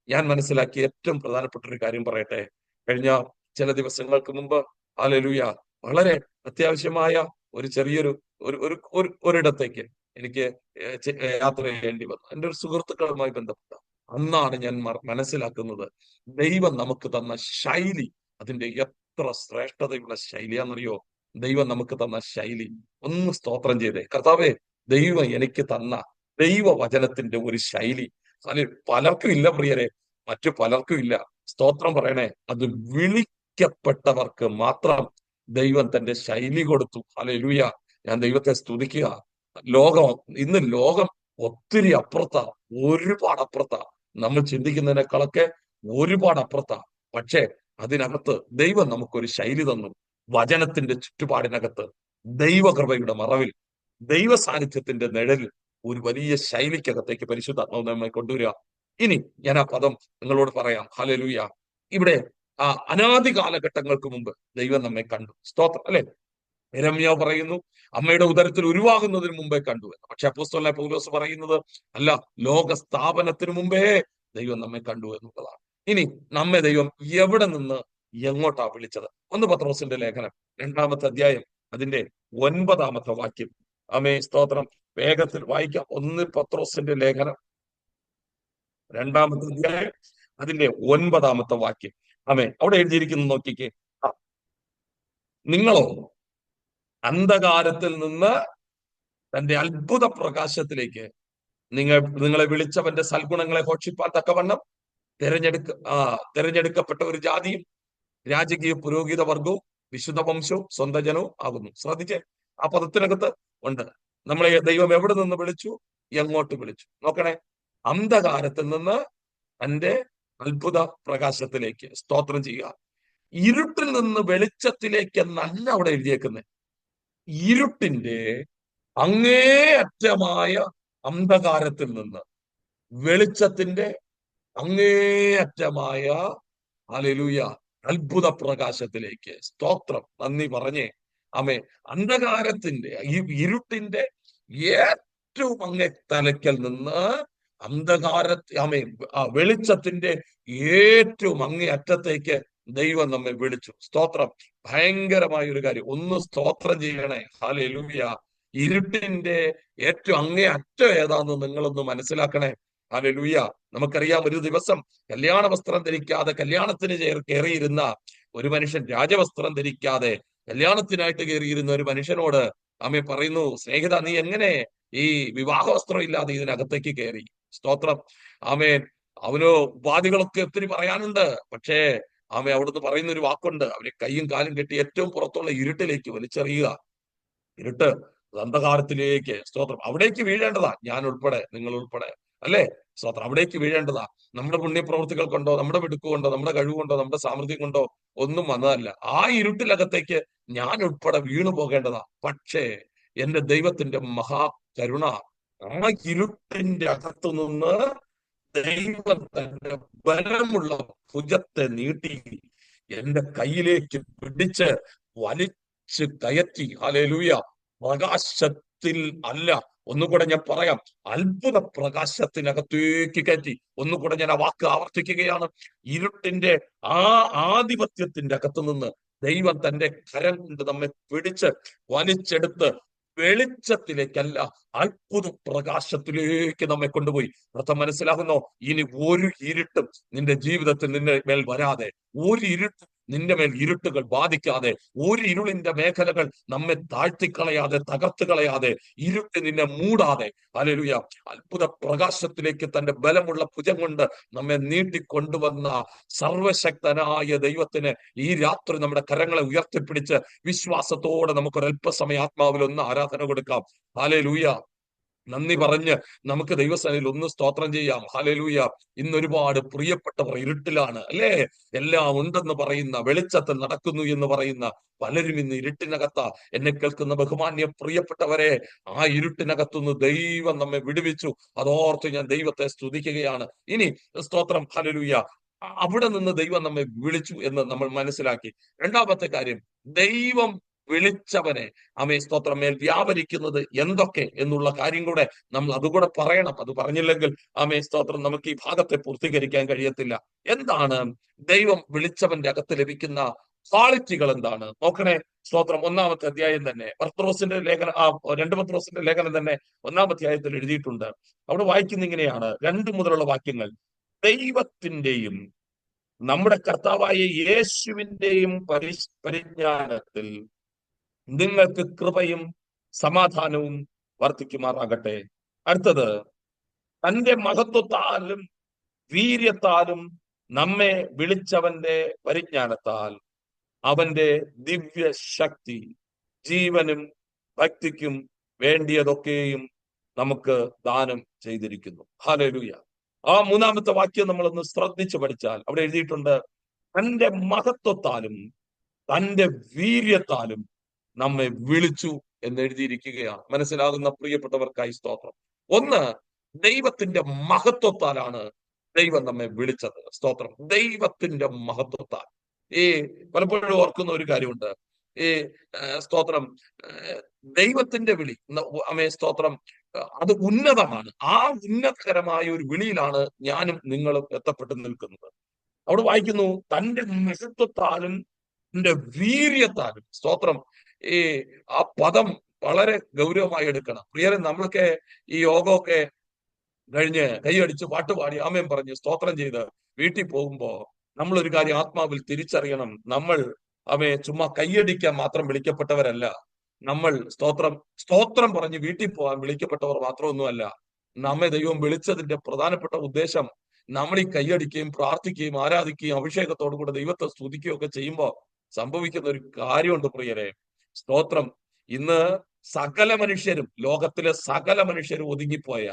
Speaker 1: ഞാൻ മനസ്സിലാക്കിയ ഏറ്റവും പ്രധാനപ്പെട്ട ഒരു കാര്യം പറയട്ടെ. കഴിഞ്ഞ ചില ദിവസങ്ങൾക്ക് മുമ്പ്, ഹല്ലേലൂയ, വളരെ അത്യാവശ്യമായ ഒരു ചെറിയൊരു ഒരിടത്തേക്ക് എനിക്ക് യാത്ര ചെയ്യേണ്ടി വന്നു, എന്റെ ഒരു സുഹൃത്തുക്കളുമായി ബന്ധപ്പെട്ട. അന്നാണ് ഞാൻ മനസ്സിലാക്കുന്നത്, ദൈവം നമുക്ക് തന്ന ശൈലി, അതിന്റെ എത്ര ശ്രേഷ്ഠതയുള്ള ശൈലിയാണെന്നറിയോ? ദൈവം നമുക്ക് തന്ന ശൈലി. ഒന്ന് സ്തോത്രം ചെയ്തേ. കർത്താവേ, ദൈവം എനിക്ക് തന്ന ദൈവവചനത്തിന്റെ ഒരു ശൈലി അതിൽ പലർക്കും ഇല്ല പ്രിയരെ, മറ്റു പലർക്കും ഇല്ല. സ്തോത്രം പറയണേ. അത് വിളിക്കപ്പെട്ടവർക്ക് മാത്രം ദൈവം തന്റെ ശൈലി കൊടുത്തു. ഹല്ലേലൂയ. ഞാൻ ദൈവത്തെ സ്തുതിക്കുക. ഇന്ന് ലോകം ഒത്തിരി അപ്പുറത്താ, ഒരുപാട് അപ്പുറത്താ. നമ്മൾ ചിന്തിക്കുന്നതിനേക്കാളൊക്കെ ഒരുപാട് അപ്പുറത്താ. പക്ഷേ അതിനകത്ത് ദൈവം നമുക്കൊരു ശൈലി തന്നു. വചനത്തിന്റെ ചുറ്റുപാടിനകത്ത്, ദൈവകൃപയുടെ മറവിൽ, ദൈവ സാന്നിധ്യത്തിന്റെ നിഴലിൽ ഒരു വലിയ ശൈലിക്കകത്തേക്ക് പരിശുദ്ധാത്മാവ് നമ്മെ കൊണ്ടുവരിക. ഇനി ഞാൻ ആ പദം നിങ്ങളോട് പറയാം. ഹല്ലേലൂയ. ഇവിടെ അനാദി കാലഘട്ടങ്ങൾക്ക് മുമ്പ് ദൈവം നമ്മെ കണ്ടു. സ്തോത്രം, അല്ലെ? യിരെമ്യാവ് പറയുന്നു, അമ്മയുടെ ഉദരത്തിൽ ഉരുവാകുന്നതിന് മുമ്പേ കണ്ടു എന്ന്. പക്ഷെ അപ്പോസ്തലനായ പൗലോസ് പറയുന്നത്, അല്ല, ലോക സ്ഥാപനത്തിന് മുമ്പേ ദൈവം നമ്മെ കണ്ടു എന്നുള്ളതാണ്. ഇനി നമ്മെ ദൈവം എവിടെ നിന്ന് എങ്ങോട്ടാ വിളിച്ചത്? 1 പത്രോസിന്റെ ലേഖനം 2-ാമത്തെ അധ്യായം അതിന്റെ 9-ാമത്തെ വാക്യം. സ്തോത്രം. വേഗത്തിൽ വായിക്കാം. 1 പത്രോസിന്റെ ലേഖനം 2-ാമത്തെ അധ്യായം അതിന്റെ 9-ാമത്തെ വാക്യം. അവിടെ എഴുതിയിരിക്കുന്നു, നോക്കിക്കേ. നിങ്ങളോ അന്ധകാരത്തിൽ നിന്ന് തന്റെ അത്ഭുത പ്രകാശത്തിലേക്ക് നിങ്ങളെ വിളിച്ചവന്റെ സൽഗുണങ്ങളെ ഘോഷിപ്പാൻ തക്കവണ്ണം തിരഞ്ഞെടുക്കപ്പെട്ട ഒരു ജാതിയും രാജകീയ പുരോഹിത വർഗവും വിശുദ്ധ വംശവും സ്വന്തം ജനവും ആകുന്നു. ശ്രദ്ധിച്ചേ, ആ പദത്തിനകത്ത് ഉണ്ട് നമ്മളെ ദൈവം എവിടെ നിന്ന് വിളിച്ചു, എങ്ങോട്ട് വിളിച്ചു. നോക്കണേ. അന്ധകാരത്തിൽ നിന്ന് തന്റെ അത്ഭുത പ്രകാശത്തിലേക്ക്. സ്തോത്രം ചെയ്യുക. ഇരുട്ടിൽ നിന്ന് വെളിച്ചത്തിലേക്ക് എന്നല്ല അവിടെ എഴുതിയേക്കുന്നത്. ഇരുട്ടിന്റെ അങ്ങേയറ്റമായ അന്ധകാരത്തിൽ നിന്ന് വെളിച്ചത്തിന്റെ അങ്ങേയറ്റമായ, ഹല്ലേലൂയ, അത്ഭുത പ്രകാശത്തിലേക്ക്. സ്തോത്രം. നന്ദി പറഞ്ഞേ. അന്ധകാരത്തിന്റെ ഈ ഇരുട്ടിന്റെ ഏറ്റവും അങ്ങേ തലയ്ക്കൽ നിന്ന് വെളിച്ചത്തിന്റെ ഏറ്റവും അങ്ങേ അറ്റത്തേക്ക് ദൈവം നമ്മെ വിളിച്ചു. സ്തോത്രം. ഭയങ്കരമായ ഒരു കാര്യം. ഒന്ന് സ്തോത്രം ചെയ്യണേ. ഹല്ലേലൂയ. ഇരുട്ടിന്റെ ഏറ്റവും അങ്ങേ അറ്റം ഏതാന്ന് നിങ്ങളൊന്ന് മനസ്സിലാക്കണേ. ഹല്ലേലൂയ. നമുക്കറിയാം, ഒരു ദിവസം കല്യാണ വസ്ത്രം ധരിക്കാതെ കല്യാണത്തിന് കയറിയിരുന്ന ഒരു മനുഷ്യൻ, രാജവസ്ത്രം ധരിക്കാതെ കല്യാണത്തിനായിട്ട് കയറിയിരുന്ന ഒരു മനുഷ്യനോട് അമ്മ പറയുന്നു, സ്നേഹിത, നീ എങ്ങനെ ഈ വിവാഹ വസ്ത്രം ഇല്ലാതെ ഇതിനകത്തേക്ക് കയറി? സ്തോത്രം. ആമേൻ. അവനോ ഉപാധികളൊക്കെ ഒത്തിരി പറയാനുണ്ട്. പക്ഷേ അവിടുന്ന് പറയുന്ന ഒരു വാക്കുണ്ട്, അവരെ കൈയും കാലും കെട്ടി ഏറ്റവും പുറത്തുള്ള ഇരുട്ടിലേക്ക് വലിച്ചെറിയുക. ഇരുട്ട്, അന്ധകാരത്തിലേക്ക്, സ്തോത്രം, അവിടേക്ക് വീഴേണ്ടതാ. ഞാൻ ഉൾപ്പെടെ, നിങ്ങൾ ഉൾപ്പെടെ, അല്ലേ? സ്തോത്രം, അവിടേക്ക് വീഴേണ്ടതാ. നമ്മുടെ പുണ്യപ്രവൃത്തികൾ കൊണ്ടോ, നമ്മുടെ മിടുക്ക് കൊണ്ടോ, നമ്മുടെ കഴിവ് കൊണ്ടോ, നമ്മുടെ സാമർഥ്യം കൊണ്ടോ ഒന്നും വന്നതല്ല. ആ ഇരുട്ടിലകത്തേക്ക് ഞാൻ ഉൾപ്പെടെ വീണു പോകേണ്ടതാ. പക്ഷേ എന്റെ ദൈവത്തിന്റെ മഹാകരുണ, ആ ഇരുട്ടിന്റെ അകത്തു നിന്ന് ദൈവം തന്റെ ബലമുള്ള ഭുജത്തെ നീട്ടി എന്റെ കയ്യിലേക്ക് പിടിച്ച് വലിച്ച് കയറ്റി. ഹല്ലേലൂയ. പ്രകാശത്തിൽ അല്ല, ഒന്നുകൂടെ ഞാൻ പറയാം, അത്ഭുത പ്രകാശത്തിനകത്തേക്ക് കയറ്റി. ഒന്നുകൂടെ ഞാൻ ആ വാക്ക് ആവർത്തിക്കുകയാണ്. ഇരുട്ടിന്റെ ആ ആധിപത്യത്തിന്റെ അകത്തു നിന്ന് ദൈവം തന്റെ കരം കൊണ്ട് നമ്മെ പിടിച്ച് വലിച്ചെടുത്ത് വെളിച്ചത്തിലേക്കല്ല, അത്ഭുത പ്രകാശത്തിലേക്ക് നമ്മെ കൊണ്ടുപോയി. അർത്ഥം മനസ്സിലാകുന്നോ? ഇനി ഒരു ഇരുട്ടും നിന്റെ ജീവിതത്തിൽ നിന്റെ മേൽ വരാതെ, ഒരു ഇരുട്ട് നിന്റെ മേൽ ഇരുട്ടുകൾ ബാധിക്കാതെ, ഒരു ഇരുളിന്റെ മേഖലകൾ നമ്മെ താഴ്ത്തിക്കളയാതെ, തകർത്ത് കളയാതെ, ഇരുട്ട് നിന്നെ മൂടാതെ, ഹല്ലേലൂയ, അത്ഭുത പ്രകാശത്തിലേക്ക് തന്റെ ബലമുള്ള ഭുജം കൊണ്ട് നമ്മെ നീട്ടിക്കൊണ്ടുവന്ന സർവശക്തനായ ദൈവത്തിന് ഈ രാത്രി നമ്മുടെ കരങ്ങളെ ഉയർത്തിപ്പിടിച്ച് വിശ്വാസത്തോടെ നമുക്കൊരല്പസമയം ആത്മാവിൽ ഒന്ന് ആരാധന കൊടുക്കാം. ഹല്ലേലൂയ. നന്ദി പറഞ്ഞ് നമുക്ക് ദൈവസന്നിധിയിൽ ഒന്ന് സ്തോത്രം ചെയ്യാം. ഹല്ലേലൂയ. ഇന്ന് ഒരുപാട് പ്രിയപ്പെട്ടവർ ഇരുട്ടിലാണ്, അല്ലേ? എല്ലാം ഉണ്ടെന്ന് പറയുന്ന, വെളിച്ചത്തിൽ നടക്കുന്നു എന്ന് പറയുന്ന പലരും ഇന്ന് ഇരുട്ടിനകത്താ. എന്നെ കേൾക്കുന്ന ബഹുമാന്യ പ്രിയപ്പെട്ടവരെ, ആ ഇരുട്ടിനകത്തുനിന്ന് ദൈവം നമ്മെ വിടുവിച്ചു. അതോർത്ത് ഞാൻ ദൈവത്തെ സ്തുതിക്കുകയാണ്. ഇനി സ്തോത്രം, ഹല്ലേലൂയ, അവിടെ നിന്ന് ദൈവം നമ്മെ വിളിച്ചു എന്ന് നമ്മൾ മനസ്സിലാക്കി. രണ്ടാമത്തെ കാര്യം, ദൈവം വിളിച്ചവനെ സ്തോത്രം മേൽ വ്യാപരിക്കുന്നത് എന്തൊക്കെ എന്നുള്ള കാര്യം കൂടെ നമ്മൾ അതുകൂടെ പറയണം. അത് പറഞ്ഞില്ലെങ്കിൽ സ്തോത്രം നമുക്ക് ഈ ഭാഗത്തെ പൂർത്തീകരിക്കാൻ കഴിയത്തില്ല. എന്താണ് ദൈവം വിളിച്ചവന്റെ അകത്ത് ലഭിക്കുന്ന ക്വാളിറ്റികൾ? എന്താണ് നോക്കണേ. സ്തോത്രം, 1-ാമത്തെ അധ്യായം തന്നെ, പത്രോസിന്റെ ലേഖനം, 2 പത്രോസിന്റെ ലേഖനം തന്നെ 1-ാം അധ്യായത്തിൽ എഴുതിയിട്ടുണ്ട്. അവിടെ വായിക്കുന്ന ഇങ്ങനെയാണ്, 2 മുതലുള്ള വാക്യങ്ങൾ. ദൈവത്തിന്റെയും നമ്മുടെ കർത്താവായ യേശുവിന്റെയും പരിജ്ഞാനത്തിൽ നിങ്ങൾക്ക് കൃപയും സമാധാനവും വർദ്ധിക്കുമാറാകട്ടെ. അടുത്തത്, തന്റെ മഹത്വത്താലും വീര്യത്താലും നമ്മെ വിളിച്ചവന്റെ പരിജ്ഞാനത്താൽ അവന്റെ ദിവ്യ ശക്തി ജീവനും ഭക്തിക്കും വേണ്ടിയതൊക്കെയും നമുക്ക് ദാനം ചെയ്തിരിക്കുന്നു. ഹല്ലേലൂയ. ആ 3-ാമത്തെ വാക്യം നമ്മളൊന്ന് ശ്രദ്ധിച്ചു പഠിച്ചാൽ അവിടെ എഴുതിയിട്ടുണ്ട്, തന്റെ മഹത്വത്താലും തന്റെ വീര്യത്താലും നമ്മെ വിളിച്ചു എന്ന് എഴുതിയിരിക്കുകയാണ്. മനസ്സിലാകുന്ന പ്രിയപ്പെട്ടവർക്കായി സ്തോത്രം. ഒന്ന്, ദൈവത്തിന്റെ മഹത്വത്താലാണ് ദൈവം നമ്മെ വിളിച്ചത്. സ്തോത്രം, ദൈവത്തിന്റെ മഹത്വത്താൽ. പലപ്പോഴും ഓർക്കുന്ന ഒരു കാര്യമുണ്ട്, സ്തോത്രം, ദൈവത്തിന്റെ വിളി, സ്തോത്രം, അത് ഉന്നതമാണ്. ആ ഉന്നതകരമായ ഒരു വിളിയിലാണ് ഞാനും നിങ്ങളും എത്തപ്പെട്ട് നിൽക്കുന്നത്. അവിടെ വായിക്കുന്നു, തന്റെ മഹത്വത്താലും തന്റെ വീര്യത്താലും. സ്തോത്രം, ആ പദം വളരെ ഗൗരവമായി എടുക്കണം. പ്രിയരെ, നമ്മളൊക്കെ ഈ യോഗമൊക്കെ കഴിഞ്ഞ് കൈയടിച്ച് പാട്ടുപാടി ആമേൻ പറഞ്ഞ് സ്തോത്രം ചെയ്ത് വീട്ടിൽ പോകുമ്പോ നമ്മൾ ഒരു കാര്യം ആത്മാവിൽ തിരിച്ചറിയണം. നമ്മൾ ചുമ്മാ കൈയടിക്കാൻ മാത്രം വിളിക്കപ്പെട്ടവരല്ല. നമ്മൾ സ്തോത്രം പറഞ്ഞ് വീട്ടിൽ പോകാൻ വിളിക്കപ്പെട്ടവർ മാത്രമൊന്നുമല്ല. നമ്മെ ദൈവം വിളിച്ചതിന്റെ പ്രധാനപ്പെട്ട ഉദ്ദേശം, നമ്മൾ ഈ കൈയടിക്കുകയും പ്രാർത്ഥിക്കുകയും ആരാധിക്കുകയും അഭിഷേകത്തോടു കൂടെ ദൈവത്തെ സ്തുതിക്കുകയും ഒക്കെ ചെയ്യുമ്പോൾ സംഭവിക്കുന്ന ഒരു കാര്യമുണ്ട് പ്രിയരെ. സ്തോത്രം, ഇന്ന് സകല മനുഷ്യരും, ലോകത്തിലെ സകല മനുഷ്യരും ഒതുങ്ങിപ്പോയ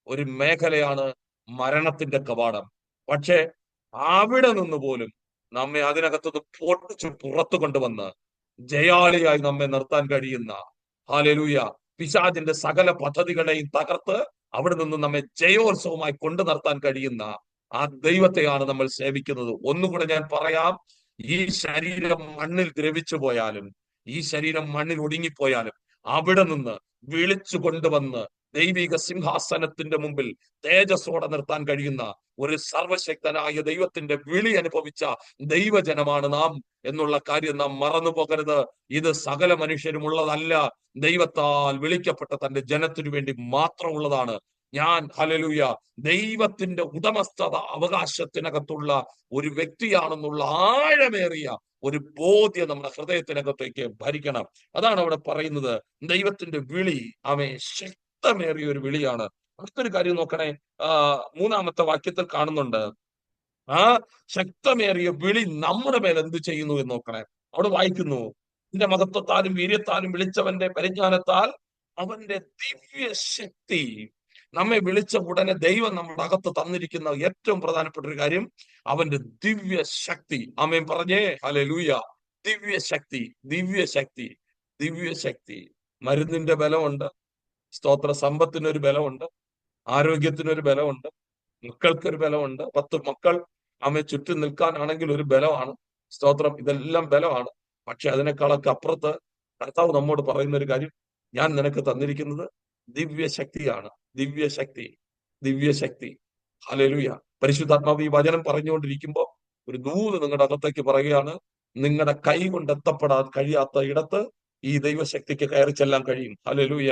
Speaker 1: ഒരു മേഖലയാണ് മരണത്തിന്റെ കവാടം. പക്ഷെ അവിടെ നിന്ന് പോലും നമ്മെ അതിനകത്തുനിന്ന് പൊട്ടിച്ച് പുറത്തു കൊണ്ടുവന്ന് ജയാളിയായി നമ്മെ നിർത്താൻ കഴിയുന്ന, ഹല്ലേലൂയ, പിശാചിന്റെ സകല പദ്ധതികളെയും തകർത്ത് അവിടെ നിന്ന് നമ്മെ ജയോത്സവമായി കൊണ്ടു നിർത്താൻ കഴിയുന്ന ആ ദൈവത്തെയാണ് നമ്മൾ സേവിക്കുന്നത്. ഒന്നുകൂടെ ഞാൻ പറയാം, ഈ ശരീരം മണ്ണിൽ ദ്രവിച്ചു പോയാലും, ഈ ശരീരം മണ്ണിൽ ഒടുങ്ങിപ്പോയാലും, അവിടെ നിന്ന് വിളിച്ചു കൊണ്ടുവന്ന് ദൈവിക സിംഹാസനത്തിന്റെ മുമ്പിൽ തേജസ്സോടെ നിർത്താൻ കഴിയുന്ന ഒരു സർവശക്തനായ ദൈവത്തിന്റെ വിളി അനുഭവിച്ച ദൈവജനമാണ് നാം എന്നുള്ള കാര്യം നാം മറന്നു പോകരുത്. ഇത് സകല മനുഷ്യരും ഉള്ളതല്ല, ദൈവത്താൽ വിളിക്കപ്പെട്ട തന്റെ ജനത്തിനു വേണ്ടി മാത്രമുള്ളതാണ്. ഞാൻ ഹല്ലേലൂയ ദൈവത്തിന്റെ ഉടമസ്ഥത അവകാശത്തിനകത്തുള്ള ഒരു വ്യക്തിയാണെന്നുള്ള ആഴമേറിയ ഒരു ബോധ്യം നമ്മുടെ ഹൃദയത്തിനകത്തേക്ക് ഭരിക്കണം. അതാണ് അവിടെ പറയുന്നത്. ദൈവത്തിന്റെ വിളി ശക്തമേറിയ ഒരു വിളിയാണ്. അടുത്തൊരു കാര്യം നോക്കണേ, മൂന്നാമത്തെ വാക്യത്തിൽ കാണുന്നുണ്ട്, ആ ശക്തമേറിയ വിളി നമ്മുടെ മേൽ എന്ത് ചെയ്യുന്നു എന്ന് നോക്കണേ. അവിടെ വായിക്കുന്നു, നിന്റെ മഹത്വത്താലും വീര്യത്താലും വിളിച്ചവന്റെ പരിജ്ഞാനത്താൽ അവന്റെ ദിവ്യ ശക്തി. നമ്മെ വിളിച്ച ഉടനെ ദൈവം നമ്മുടെ അകത്ത് തന്നിരിക്കുന്ന ഏറ്റവും പ്രധാനപ്പെട്ട ഒരു കാര്യം അവന്റെ ദിവ്യ ശക്തി. ആമേൻ പറഞ്ഞേ ഹല്ലേലൂയ. ദിവ്യ ശക്തി, ദിവ്യ ശക്തി, ദിവ്യ ശക്തി. മരുന്നിന്റെ ബലമുണ്ട്, സ്തോത്ര. സമ്പത്തിനൊരു ബലമുണ്ട്, ആരോഗ്യത്തിനൊരു ബലമുണ്ട്, മക്കൾക്കൊരു ബലമുണ്ട്. 10 മക്കൾ ചുറ്റും നിൽക്കാനാണെങ്കിൽ ഒരു ബലമാണ്, സ്തോത്രം. ഇതെല്ലാം ബലമാണ്. പക്ഷെ അതിനേക്കാളൊക്കെ അപ്പുറത്ത് കർത്താവ് നമ്മോട് പറയുന്ന ഒരു കാര്യം, ഞാൻ നിനക്ക് തന്നിരിക്കുന്നത് ദിവ്യശക്തിയാണ്. ദിവ്യശക്തി, ദിവ്യശക്തി. ഹല്ലേലൂയ. പരിശുദ്ധാത്മാവ് ഈ വചനം പറഞ്ഞുകൊണ്ടിരിക്കുമ്പോൾ ഒരു ദൂത് നിങ്ങളുടെ അകത്തേക്ക് പറയുകയാണ്, നിങ്ങളുടെ കൈ കൊണ്ട് എത്തപ്പെടാൻ കഴിയാത്ത ഇടത്ത് ഈ ദൈവശക്തിക്ക് കയറി ചെല്ലാൻ കഴിയും. ഹല്ലേലൂയ.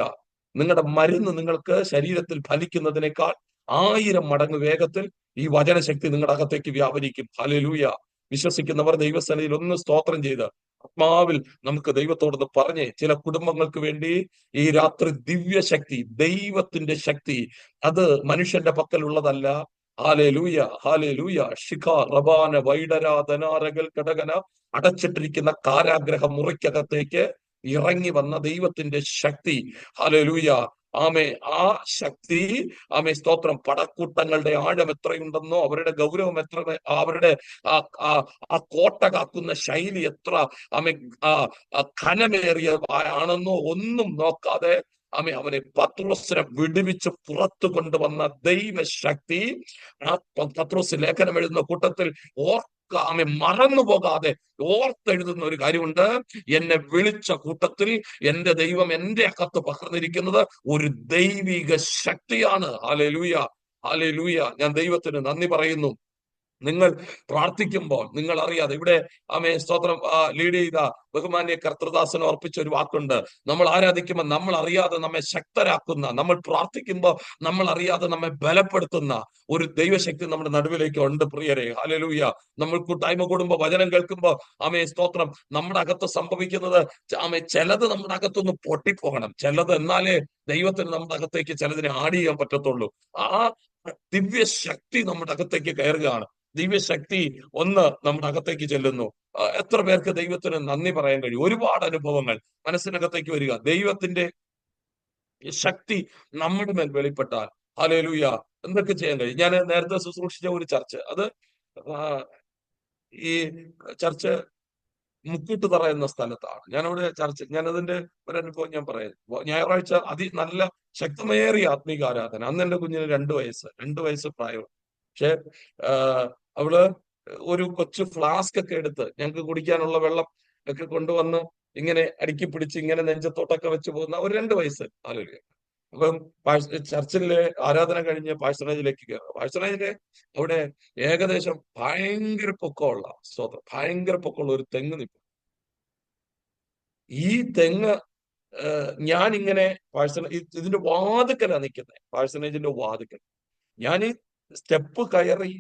Speaker 1: നിങ്ങളുടെ മരുന്ന് നിങ്ങൾക്ക് ശരീരത്തിൽ ഫലിക്കുന്നതിനേക്കാൾ 1000 മടങ്ങ് വേഗത്തിൽ ഈ വചനശക്തി നിങ്ങളുടെ അകത്തേക്ക് വ്യാപരിക്കും. ഹല്ലേലൂയ. വിശ്വസിക്കുന്നവർ ദൈവസന്നിധിയിൽ ഒന്ന് സ്തോത്രം ചെയ്ത് ആത്മാവിൽ നമുക്ക് ദൈവത്തോടൊന്ന് പറഞ്ഞ്, ചില കുടുംബങ്ങൾക്ക് വേണ്ടി ഈ രാത്രി ദിവ്യശക്തി, ദൈവത്തിന്റെ ശക്തി, അത് മനുഷ്യന്റെ പക്കലുള്ളതല്ല. ഹാലേലൂയ, ഹാലേലൂയ. ശിഖ റബാന വൈഡരാധനാരകൽ കടകന. അടച്ചിട്ടിരിക്കുന്ന കാരാഗ്രഹ മുറിക്കകത്തേക്ക് ഇറങ്ങി വന്ന ദൈവത്തിന്റെ ശക്തി. ഹാലേലൂയ. ആ ശക്തി, സ്തോത്രം. പടക്കൂട്ടങ്ങളുടെ ആഴം എത്രയുണ്ടെന്നോ, അവരുടെ ഗൗരവം എത്ര, അവരുടെ ആ കോട്ട കാക്കുന്ന ശൈലി എത്ര ഘനമേറിയ ആണെന്നോ ഒന്നും നോക്കാതെ അവനെ പത്രോസിനെ വിടുവിച്ച് പുറത്തു കൊണ്ടുവന്ന ദൈവശക്തി. ആ പത്രോസ് ലേഖനം എഴുതുന്ന കൂട്ടത്തിൽ മറന്നു പോകാതെ ഓർത്തെഴുതുന്ന ഒരു കാര്യമുണ്ട്, എന്നെ വിളിച്ച കൂട്ടത്തിൽ എന്റെ ദൈവം എന്റെ അകത്ത് പകർന്നിരിക്കുന്നത് ഒരു ദൈവിക ശക്തിയാണ്. Hallelujah, hallelujah. ഞാൻ ദൈവത്തിന് നന്ദി പറയുന്നു. നിങ്ങൾ പ്രാർത്ഥിക്കുമ്പോൾ നിങ്ങൾ അറിയാതെ, ഇവിടെ സ്തോത്രം ലീഡ് ചെയ്ത ബഹുമാന്യ കർത്തൃദാസന് അർപ്പിച്ച ഒരു വാക്കുണ്ട്, നമ്മൾ ആരാധിക്കുമ്പോൾ നമ്മൾ അറിയാതെ നമ്മെ ശക്തരാക്കുന്ന, നമ്മൾ പ്രാർത്ഥിക്കുമ്പോൾ നമ്മൾ അറിയാതെ നമ്മെ ബലപ്പെടുത്തുന്ന ഒരു ദൈവശക്തി നമ്മുടെ നടുവിലേക്ക് ഉണ്ട് പ്രിയരെ. ഹല്ലേലൂയ. നമ്മൾ കൂട്ടായ്മ കൂടുമ്പോൾ, വചനം കേൾക്കുമ്പോൾ സ്തോത്രം, നമ്മുടെ അകത്ത് സംഭവിക്കുന്നത് ചിലത് നമ്മുടെ അകത്തൊന്ന് പൊട്ടിപ്പോകണം, ചിലത്, എന്നാലേ ദൈവത്തിന് നമ്മുടെ അകത്തേക്ക് ചിലതിനെ ആഡ് ചെയ്യാൻ പറ്റത്തുള്ളൂ. ആ ദിവ്യശക്തി നമ്മുടെ അകത്തേക്ക് കയറുകയാണ്. ദിവ്യശക്തി ഒന്ന് നമ്മുടെ അകത്തേക്ക് ചെല്ലുന്നു. എത്ര പേർക്ക് ദൈവത്തിന് നന്ദി പറയാൻ കഴിയും? ഒരുപാട് അനുഭവങ്ങൾ മനസ്സിനകത്തേക്ക് വരിക. ദൈവത്തിന്റെ ശക്തി നമ്മുടെ മേൽ വെളിപ്പെട്ടാൽ ഹല്ലേലൂയ എന്തൊക്കെ ചെയ്യാൻ കഴിയും? ഞാൻ നേരത്തെ ശുശ്രൂഷിച്ച ഒരു ചർച്ച്, അത് ഈ ചർച്ച് മുക്കൂട്ടുതറ എന്ന സ്ഥലത്താണ്. ഞാനവിടെ ഞാനതിന്റെ ഒരു അനുഭവം ഞാൻ പറയാം. ഞായറാഴ്ച നല്ല ശക്തമേറിയ ആത്മീക ആരാധന. അന്ന് എന്റെ കുഞ്ഞിന് 2 വയസ്സ് പ്രായം. പക്ഷെ അവള് ഒരു കൊച്ചു ഫ്ലാസ്ക് ഒക്കെ എടുത്ത് ഞങ്ങൾക്ക് കുടിക്കാനുള്ള വെള്ളം ഒക്കെ കൊണ്ടുവന്ന് ഇങ്ങനെ അടുക്കി പിടിച്ച് ഇങ്ങനെ നെഞ്ചത്തോട്ടൊക്കെ വെച്ച് പോകുന്ന ഒരു 2 വയസ്സ് ആലോചിക്കുക. അപ്പം ചർച്ചിലെ ആരാധന കഴിഞ്ഞ് പാഴ്സണേജിലേക്ക് കയറുക. പാഴ്സണേജിലെ അവിടെ ഏകദേശം ഭയങ്കര പൊക്കമുള്ള, സ്തോത്രം, ഭയങ്കര പൊക്കമുള്ള ഒരു തെങ്ങ് നിൽക്കും. ഈ തെങ്ങ് ഞാനിങ്ങനെ ഇതിന്റെ വാതുക്കലാ നിൽക്കുന്നത്, പാഴ്സണേജിന്റെ വാതുക്കൽ. ഞാൻ ഈ സ്റ്റെപ്പ് കയറി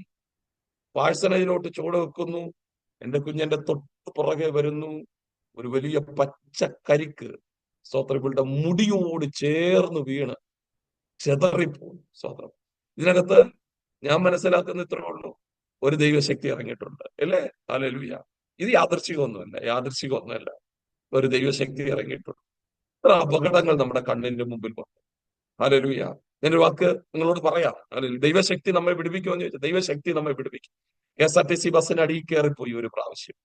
Speaker 1: പാഴ്സണേജിലോട്ട് ചുവട് വെക്കുന്നു. എന്റെ കുഞ്ഞെന്റെ തൊട്ട് പുറകെ വരുന്നു. ഒരു വലിയ പച്ചക്കരിക്ക്, സ്തോത്രം, ഇവളുടെ മുടിയോട് ചേർന്ന് വീണ് ചെതറിപ്പോകും. സ്തോത്രം. ഇതിനകത്ത് ഞാൻ മനസ്സിലാക്കുന്ന ഇത്രേ ഉള്ളൂ, ഒരു ദൈവശക്തി ഇറങ്ങിയിട്ടുണ്ട്, അല്ലേ? ഹല്ലേലൂയ. ഇത് യാദൃശ്ചികമൊന്നുമല്ല. ഒരു ദൈവശക്തി ഇറങ്ങിയിട്ടുണ്ട്. ഇത്ര അപകടങ്ങൾ നമ്മുടെ കണ്ണിന്റെ മുമ്പിൽ വന്നു. ഹല്ലേലൂയ. ഞാനൊരു വാക്ക് നിങ്ങളോട് പറയാം. ദൈവശക്തി നമ്മെ വിടുവിക്കുമെന്ന് ചോദിച്ചാൽ ദൈവശക്തി നമ്മെ വിടുവിക്കും. KSRTC ബസ്സിന് അടിയിൽ കയറിപ്പോയി ഒരു പ്രാവശ്യം.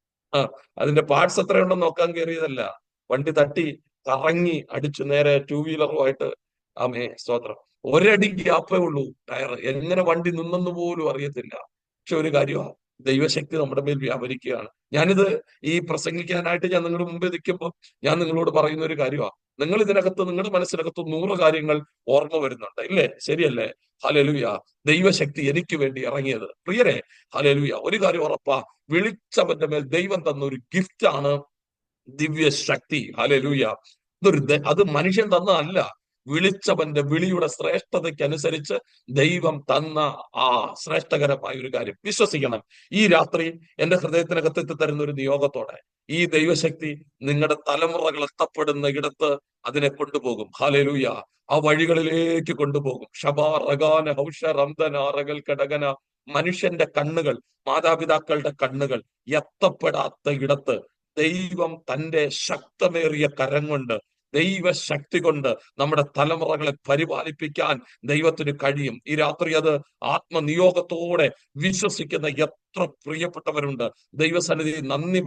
Speaker 1: അതിന്റെ പാർട്സ് എത്രയുണ്ടെന്ന് നോക്കാൻ കയറിയതല്ല. വണ്ടി തട്ടി കറങ്ങി അടിച്ചു നേരെ 2 വീലറുമായിട്ട്. സ്തോത്രം. ഒരടി ഗ്യാപ്പേ ഉള്ളൂ ടയർ. എങ്ങനെ വണ്ടി നിന്നെന്ന് പോലും അറിയത്തില്ല. പക്ഷെ ഒരു കാര്യമാണ്, ദൈവശക്തി നമ്മുടെ മേൽ വ്യാപരിക്കുകയാണ്. ഞാനിത് ഈ പ്രസംഗിക്കാനായിട്ട് ഞാൻ നിങ്ങളുടെ മുമ്പിൽ നിൽക്കുമ്പോൾ ഞാൻ നിങ്ങളോട് പറയുന്ന ഒരു കാര്യമാണ്, നിങ്ങൾ ഇതിനകത്ത്, നിങ്ങളുടെ മനസ്സിനകത്ത് 100 കാര്യങ്ങൾ ഓർമ്മ വരുന്നുണ്ട്, ഇല്ലേ? ശരിയല്ലേ? ഹല്ലേലൂയ. ദൈവശക്തി എനിക്ക് വേണ്ടി ഇറങ്ങിയത് പ്രിയരെ. ഹല്ലേലൂയ. ഒരു കാര്യം ഉറപ്പാ, വിളിച്ചവന്റെ മേൽ ദൈവം തന്ന ഒരു ഗിഫ്റ്റ് ആണ് ദിവ്യശക്തി. ഹല്ലേലൂയ. അത് മനുഷ്യൻ തന്നതല്ല, വിളിച്ചവന്റെ വിളിയുടെ ശ്രേഷ്ഠതയ്ക്കനുസരിച്ച് ദൈവം തന്ന ആ ശ്രേഷ്ഠകരമായ ഒരു കാര്യം വിശ്വസിക്കണം. ഈ രാത്രി എന്റെ ഹൃദയത്തിനകത്ത് എത്തിത്തരുന്ന ഒരു നിയോഗത്തോടെ ഈ ദൈവശക്തി നിങ്ങളുടെ തലമുറകൾ എത്തപ്പെടുന്ന ഇടത്ത് അതിനെ കൊണ്ടുപോകും. ഹല്ലേലൂയ. ആ വഴികളിലേക്ക് കൊണ്ടുപോകും. ഷബാ റഗാന ഹൗഷ റംദന റഗൽ കടകന. മനുഷ്യന്റെ കണ്ണുകൾ, മാതാപിതാക്കളുടെ കണ്ണുകൾ എത്തപ്പെടാത്ത ഇടത്ത് ദൈവം തന്റെ ശക്തമേറിയ കരം കൊണ്ട്, ദൈവശക്തി കൊണ്ട് നമ്മുടെ തലമുറകളെ പരിപാലിപ്പിക്കാൻ ദൈവത്തിന് കഴിയും. ഈ രാത്രി അത് ആത്മനിയോഗത്തോടെ വിശ്വസിക്കുന്ന എത്ര പ്രിയപ്പെട്ടവരുണ്ട്. ദൈവസന്നിധി നന്ദി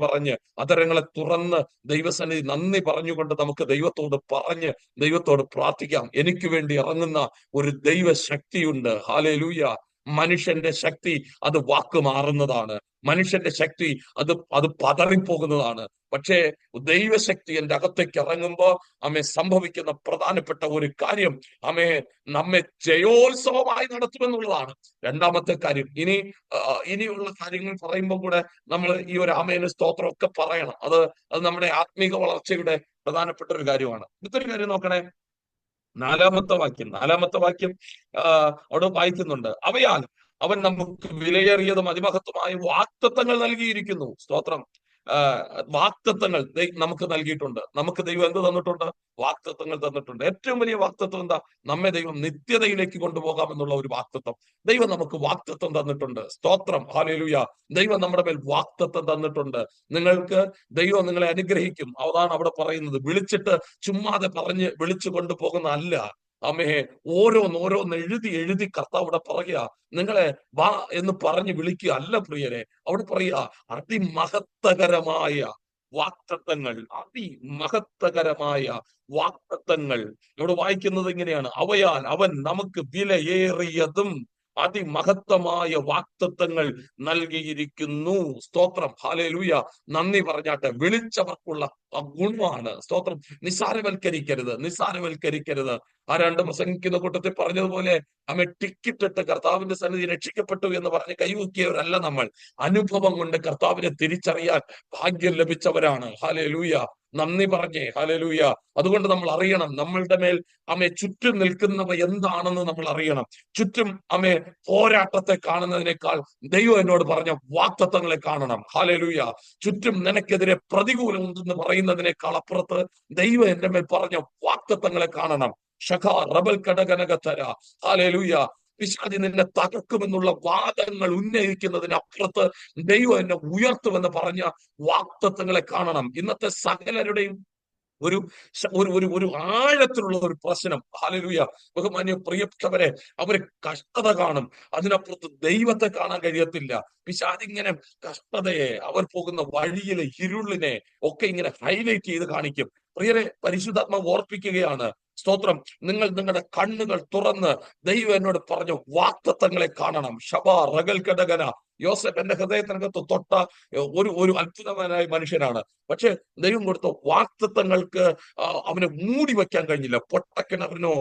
Speaker 1: പറഞ്ഞ് അതരങ്ങളെ തുറന്ന് ദൈവസന്നിധി നന്ദി പറഞ്ഞുകൊണ്ട് നമുക്ക് ദൈവത്തോട് പ്രാർത്ഥിക്കാം. എനിക്ക് വേണ്ടി ഇറങ്ങുന്ന ഒരു ദൈവശക്തിയുണ്ട്. ഹല്ലേലൂയ. മനുഷ്യന്റെ ശക്തി അത് വാക്ക് മാറുന്നതാണ്. മനുഷ്യന്റെ ശക്തി അത് പതറിപ്പോകുന്നതാണ്. പക്ഷേ ദൈവശക്തി എന്റെ അകത്തേക്ക് ഇറങ്ങുമ്പോ സംഭവിക്കുന്ന പ്രധാനപ്പെട്ട ഒരു കാര്യം നമ്മെ ജയോത്സവമായി നടത്തുമെന്നുള്ളതാണ്. രണ്ടാമത്തെ കാര്യം, ഇനിയുള്ള കാര്യങ്ങൾ പറയുമ്പോൾ കൂടെ നമ്മൾ ഈ ഒരു ആമേന് സ്തോത്രമൊക്കെ പറയണം. അത് നമ്മുടെ ആത്മീക വളർച്ചയുടെ പ്രധാനപ്പെട്ട ഒരു കാര്യമാണ്. ഇതൊരു കാര്യം നോക്കണേ. നാലാമത്തെ വാക്യം അവിടെ വായിക്കുന്നുണ്ട്. അവയാൽ അവൻ നമുക്ക് വിലയേറിയതും അതിമഹത്വമായ വാഗ്ദത്തങ്ങൾ നൽകിയിരിക്കുന്നു. സ്തോത്രം. വാഗ്ദത്തങ്ങൾ നമുക്ക് നൽകിയിട്ടുണ്ട്. നമുക്ക് ദൈവം എന്ത് തന്നിട്ടുണ്ട്? വാഗ്ദത്തങ്ങൾ തന്നിട്ടുണ്ട്. ഏറ്റവും വലിയ വാഗ്ദത്തം എന്താ? നമ്മെ ദൈവം നിത്യതയിലേക്ക് കൊണ്ടുപോകാമെന്നുള്ള ഒരു വാഗ്ദത്തം ദൈവം നമുക്ക് വാഗ്ദത്തം തന്നിട്ടുണ്ട്. സ്തോത്രം. ഹല്ലേലൂയ. ദൈവം നമ്മുടെ മേൽ വാഗ്ദത്തം തന്നിട്ടുണ്ട്. ദൈവം നിങ്ങളെ അനുഗ്രഹിക്കും. അതാണ് അവിടെ പറയുന്നത്. വിളിച്ചിട്ട് ചുമ്മാതെ പറഞ്ഞ് വിളിച്ചു കൊണ്ടുപോകുന്ന അല്ല. ഓരോന്ന് എഴുതി കർത്താവ് അവിടെ പറയുക, നിങ്ങളെ വാ എന്ന് പറഞ്ഞ് വിളിക്കുക അല്ല പ്രിയരെ. അവിടെ പറയുക അതിമഹത്തകരമായ വാഗ്ദത്തങ്ങൾ. ഇവിടെ വായിക്കുന്നത് ഇങ്ങനെയാണ്: അവയാൽ അവൻ നമുക്ക് വിലയേറിയതും അതിമഹത്തമായ വാഗ്ദത്തങ്ങൾ നൽകിയിരിക്കുന്നു. സ്തോത്രം. ഹല്ലേലൂയ. നന്ദി പറഞ്ഞാട്ടെ. വിളിച്ചവർക്കുള്ള ഗുണമാണ്. സ്തോത്രം. നിസാരവൽക്കരിക്കരുത്. ആ രണ്ട് പ്രസംഗിക്കുന്ന കൂട്ടത്തിൽ പറഞ്ഞതുപോലെ ടിക്കറ്റ് ഇട്ട് കർത്താവിന്റെ സന്നിധി രക്ഷിക്കപ്പെട്ടു എന്ന് പറഞ്ഞ് കൈവക്കിയവരല്ല നമ്മൾ. അനുഭവം കൊണ്ട് കർത്താവിനെ തിരിച്ചറിയാൻ ഭാഗ്യം ലഭിച്ചവരാണ്. ഹല്ലേലൂയ. നന്ദി പറഞ്ഞേ. ഹല്ലേലൂയ. അതുകൊണ്ട് നമ്മൾ അറിയണം, നമ്മളുടെ മേൽ ചുറ്റും നിൽക്കുന്നവ എന്താണെന്ന് നമ്മൾ അറിയണം. ചുറ്റും പോരാട്ടത്തെ കാണുന്നതിനേക്കാൾ ദൈവം എന്നോട് പറഞ്ഞ വാഗ്ദത്തങ്ങളെ കാണണം. ഹല്ലേലൂയ. ചുറ്റും നിനക്കെതിരെ പ്രതികൂലം ഉണ്ടെന്ന് പറയുന്നതിനേക്കാൾ അപ്പുറത്ത് ദൈവം എന്റെ മേൽ പറഞ്ഞ വാഗ്ദത്തങ്ങളെ കാണണം. ഷഖാ റബൽ കടകനകത്തര. ഹല്ലേലൂയ. പിശാചി നിന്നെ തകർക്കുമെന്നുള്ള വാദങ്ങൾ ഉന്നയിക്കുന്നതിനപ്പുറത്ത് ദൈവം എന്നെ ഉയർത്തുമെന്ന് പറഞ്ഞ വാഗ്ദത്തങ്ങളെ കാണണം. ഇന്നത്തെ സകലരുടെയും ഒരു ആഴത്തിലുള്ള ഒരു പ്രശ്നം, ഹല്ലേലൂയ, ബഹുമാന്യ പ്രിയപ്പെട്ടവരെ, അവര് കഷ്ടത കാണും, അതിനപ്പുറത്ത് ദൈവത്തെ കാണാൻ കഴിയത്തില്ല. പിശാചിങ്ങനെ കഷ്ടതയെ, അവർ പോകുന്ന വഴിയിലെ ഇരുളിനെ ഒക്കെ ഇങ്ങനെ ഹൈലൈറ്റ് ചെയ്ത് കാണിക്കും. പ്രിയരെ, പരിശുദ്ധാത്മാവ് ഓർപ്പിക്കുകയാണ്, സ്തോത്രം, നിങ്ങൾ നിങ്ങളുടെ കണ്ണുകൾ തുറന്ന് ദൈവം എന്നോട് പറഞ്ഞ വാഗ്ദത്തങ്ങളെ കാണണം. ഷബാ റഗൽ കടകന. യോസഫ് എന്റെ ഹൃദയത്തിനകത്ത് തൊട്ട ഒരു അത്ഭുതവാനായ മനുഷ്യനാണ്. പക്ഷെ ദൈവം കൊടുത്ത വാഗ്ദത്തങ്ങൾക്ക് അവനെ മൂടി വെക്കാൻ കഴിഞ്ഞില്ല. പൊട്ടക്കിണറിനോ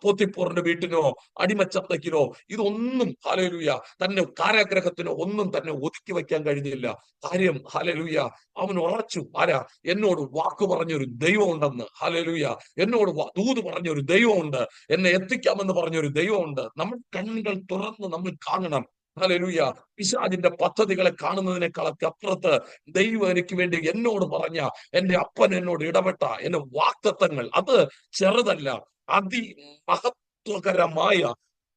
Speaker 1: പോത്തിപ്പോറിന്റെ വീട്ടിനോ അടിമച്ചത്തക്കിനോ ഇതൊന്നും, ഹല്ലേലൂയ, തന്നെ കാരാഗ്രഹത്തിനോ ഒന്നും തന്നെ ഒതുക്കി വെക്കാൻ കഴിഞ്ഞില്ല. കാര്യം, ഹല്ലേലൂയ, അവൻ ഉറച്ചു. ആരാ? എന്നോട് വാക്ക് പറഞ്ഞൊരു ദൈവം ഉണ്ടെന്ന്. ഹല്ലേലൂയ. എന്നോട് ദൂത് പറഞ്ഞൊരു ദൈവമുണ്ട്, എന്നെ എത്തിക്കാമെന്ന് പറഞ്ഞൊരു ദൈവമുണ്ട്. നമ്മൾ കണ്ണുകൾ തുറന്ന് നമ്മൾ കാണണം. ഹല്ലേലൂയ. പിശാചിന്റെ പദ്ധതികളെ കാണുന്നതിനേക്കാളൊക്കെ അപ്പുറത്ത് ദൈവം എനിക്ക് വേണ്ടി എന്നോട് പറഞ്ഞ, എന്റെ അപ്പൻ എന്നോട് ഇടപെട്ട എന്റെ വാഗ്ദത്തങ്ങൾ, അത് ചെറുതല്ല, അതിമഹത്വകരമായ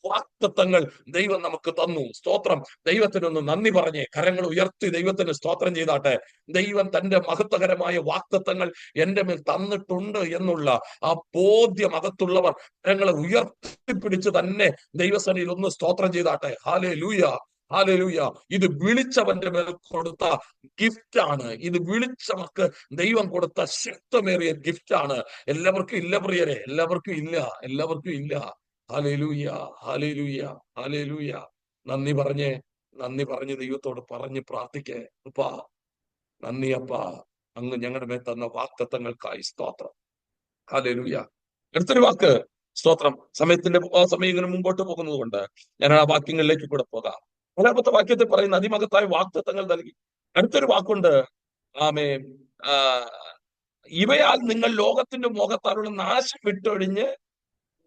Speaker 1: വാഗ്ദത്തങ്ങൾ ദൈവം നമുക്ക് തന്നു. സ്തോത്രം. ദൈവത്തിനൊന്ന് നന്ദി പറഞ്ഞേ, കരങ്ങൾ ഉയർത്തി ദൈവത്തിന് സ്തോത്രം ചെയ്താട്ടെ. ദൈവം തന്റെ മഹത്വകരമായ വാഗ്ദത്തങ്ങൾ എന്റെ മേൽ തന്നിട്ടുണ്ട് എന്നുള്ള ആ ബോധ്യം അകത്തുള്ളവർ കരങ്ങളെ ഉയർത്തിപ്പിടിച്ച് തന്നെ ദൈവസന്നിധിയിൽ ഒന്ന് സ്തോത്രം ചെയ്താട്ടെ. ഹല്ലേലൂയ. ഹല്ലേലൂയ. ഇത് വിളിച്ചവന്റെ മേൽ കൊടുത്ത ഗിഫ്റ്റ് ആണ്. ഇത് വിളിച്ചവർക്ക് ദൈവം കൊടുത്ത ശക്തമേറിയ ഗിഫ്റ്റ് ആണ്. എല്ലാവർക്കും ഇല്ല പ്രിയരെ, എല്ലാവർക്കും ഇല്ല. ഹല്ലേലൂയ. ഹല്ലേലൂയ. ഹല്ലേലൂയ. നന്ദി പറഞ്ഞ് ദൈവത്തോട് പറഞ്ഞ് പ്രാർത്ഥിക്കേ. അപ്പാ, നന്ദി അപ്പാ, അങ്ങ് ഞങ്ങളുടെ മേൽ തന്ന വാഗ്ദത്തങ്ങൾക്കായി സ്തോത്രം. ഹല്ലേലൂയ. അടുത്തൊരു വാക്ക്, സ്തോത്രം. സമയം ഇങ്ങനെ മുമ്പോട്ട് പോകുന്നത് കൊണ്ട് ഞാൻ ആ വാക്യങ്ങളിലേക്ക് കൂടെ പോകാം. നാലാമത്തെ വാക്യത്തിൽ പറയുന്ന അതിമഹത്തായ വാഗ്ദത്തങ്ങൾ നൽകി. അടുത്തൊരു വാക്കുണ്ട്, ആമേൻ, ഇവയാൽ നിങ്ങൾ ലോകത്തിന്റെ മുഖത്താലുള്ള നാശം വിട്ടൊഴിഞ്ഞ്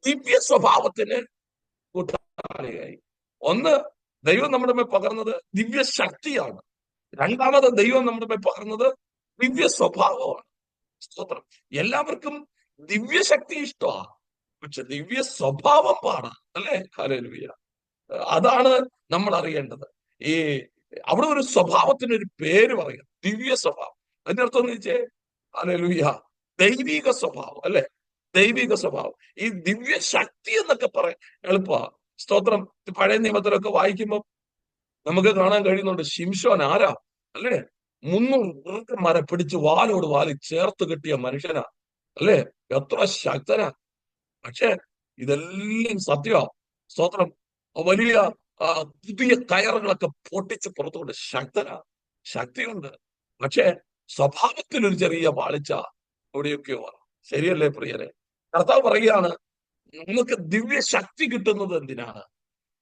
Speaker 1: ദിവ്യ സ്വഭാവത്തിന് കൂട്ടാളിയായി. ഒന്ന്, ദൈവം നമ്മുടെ മേൽ പകർന്നത് ദിവ്യ ശക്തിയാണ്. രണ്ടാമത്, ദൈവം നമ്മുടെ മേൽ പകർന്നത് ദിവ്യ സ്വഭാവമാണ്. സ്തോത്രം. എല്ലാവർക്കും ദിവ്യശക്തി ഇഷ്ടമാണ്, പക്ഷെ ദിവ്യ സ്വഭാവം പാടാണ്, അല്ലെ? ഹല്ലേലൂയ. അതാണ് നമ്മൾ അറിയേണ്ടത്. ഈ അവിടെ ഒരു സ്വഭാവത്തിന് ഒരു പേര് പറയാം, ദിവ്യ സ്വഭാവം. അതിന്റെ അർത്ഥം എന്ന് വെച്ചേ, ഹല്ലേലൂയ, ദൈവിക സ്വഭാവം, അല്ലെ? ദൈവിക സ്വഭാവം. ഈ ദിവ്യ ശക്തി എന്നൊക്കെ പറയാൻ എളുപ്പ. സ്തോത്രം. പഴയ നിയമത്തിലൊക്കെ വായിക്കുമ്പോൾ നമുക്ക് കാണാൻ കഴിയുന്നുണ്ട്, ശിംശോൻ ആരാ, അല്ലേ? 300 വൃദ്ധന്മാരെ പിടിച്ച് വാലോട് വാല് ചേർത്ത് കെട്ടിയ മനുഷ്യനാ, അല്ലേ? എത്ര ശക്തനാ! പക്ഷെ ഇതെല്ലാം സത്യമാ. സ്തോത്രം. വലിയ പുതിയ കയറുകളൊക്കെ പൊട്ടിച്ച് പുറത്തുകൊണ്ട് ശക്തനാ, ശക്തിയുണ്ട്. പക്ഷെ സ്വഭാവത്തിൽ ഒരു ചെറിയ പാളിച്ച എവിടെയൊക്കെയോ ആണ്. ശരിയല്ലേ പ്രിയരെ? കർത്താവ് പറയുകയാണ്, നമുക്ക് ദിവ്യ ശക്തി കിട്ടുന്നത് എന്തിനാണ്?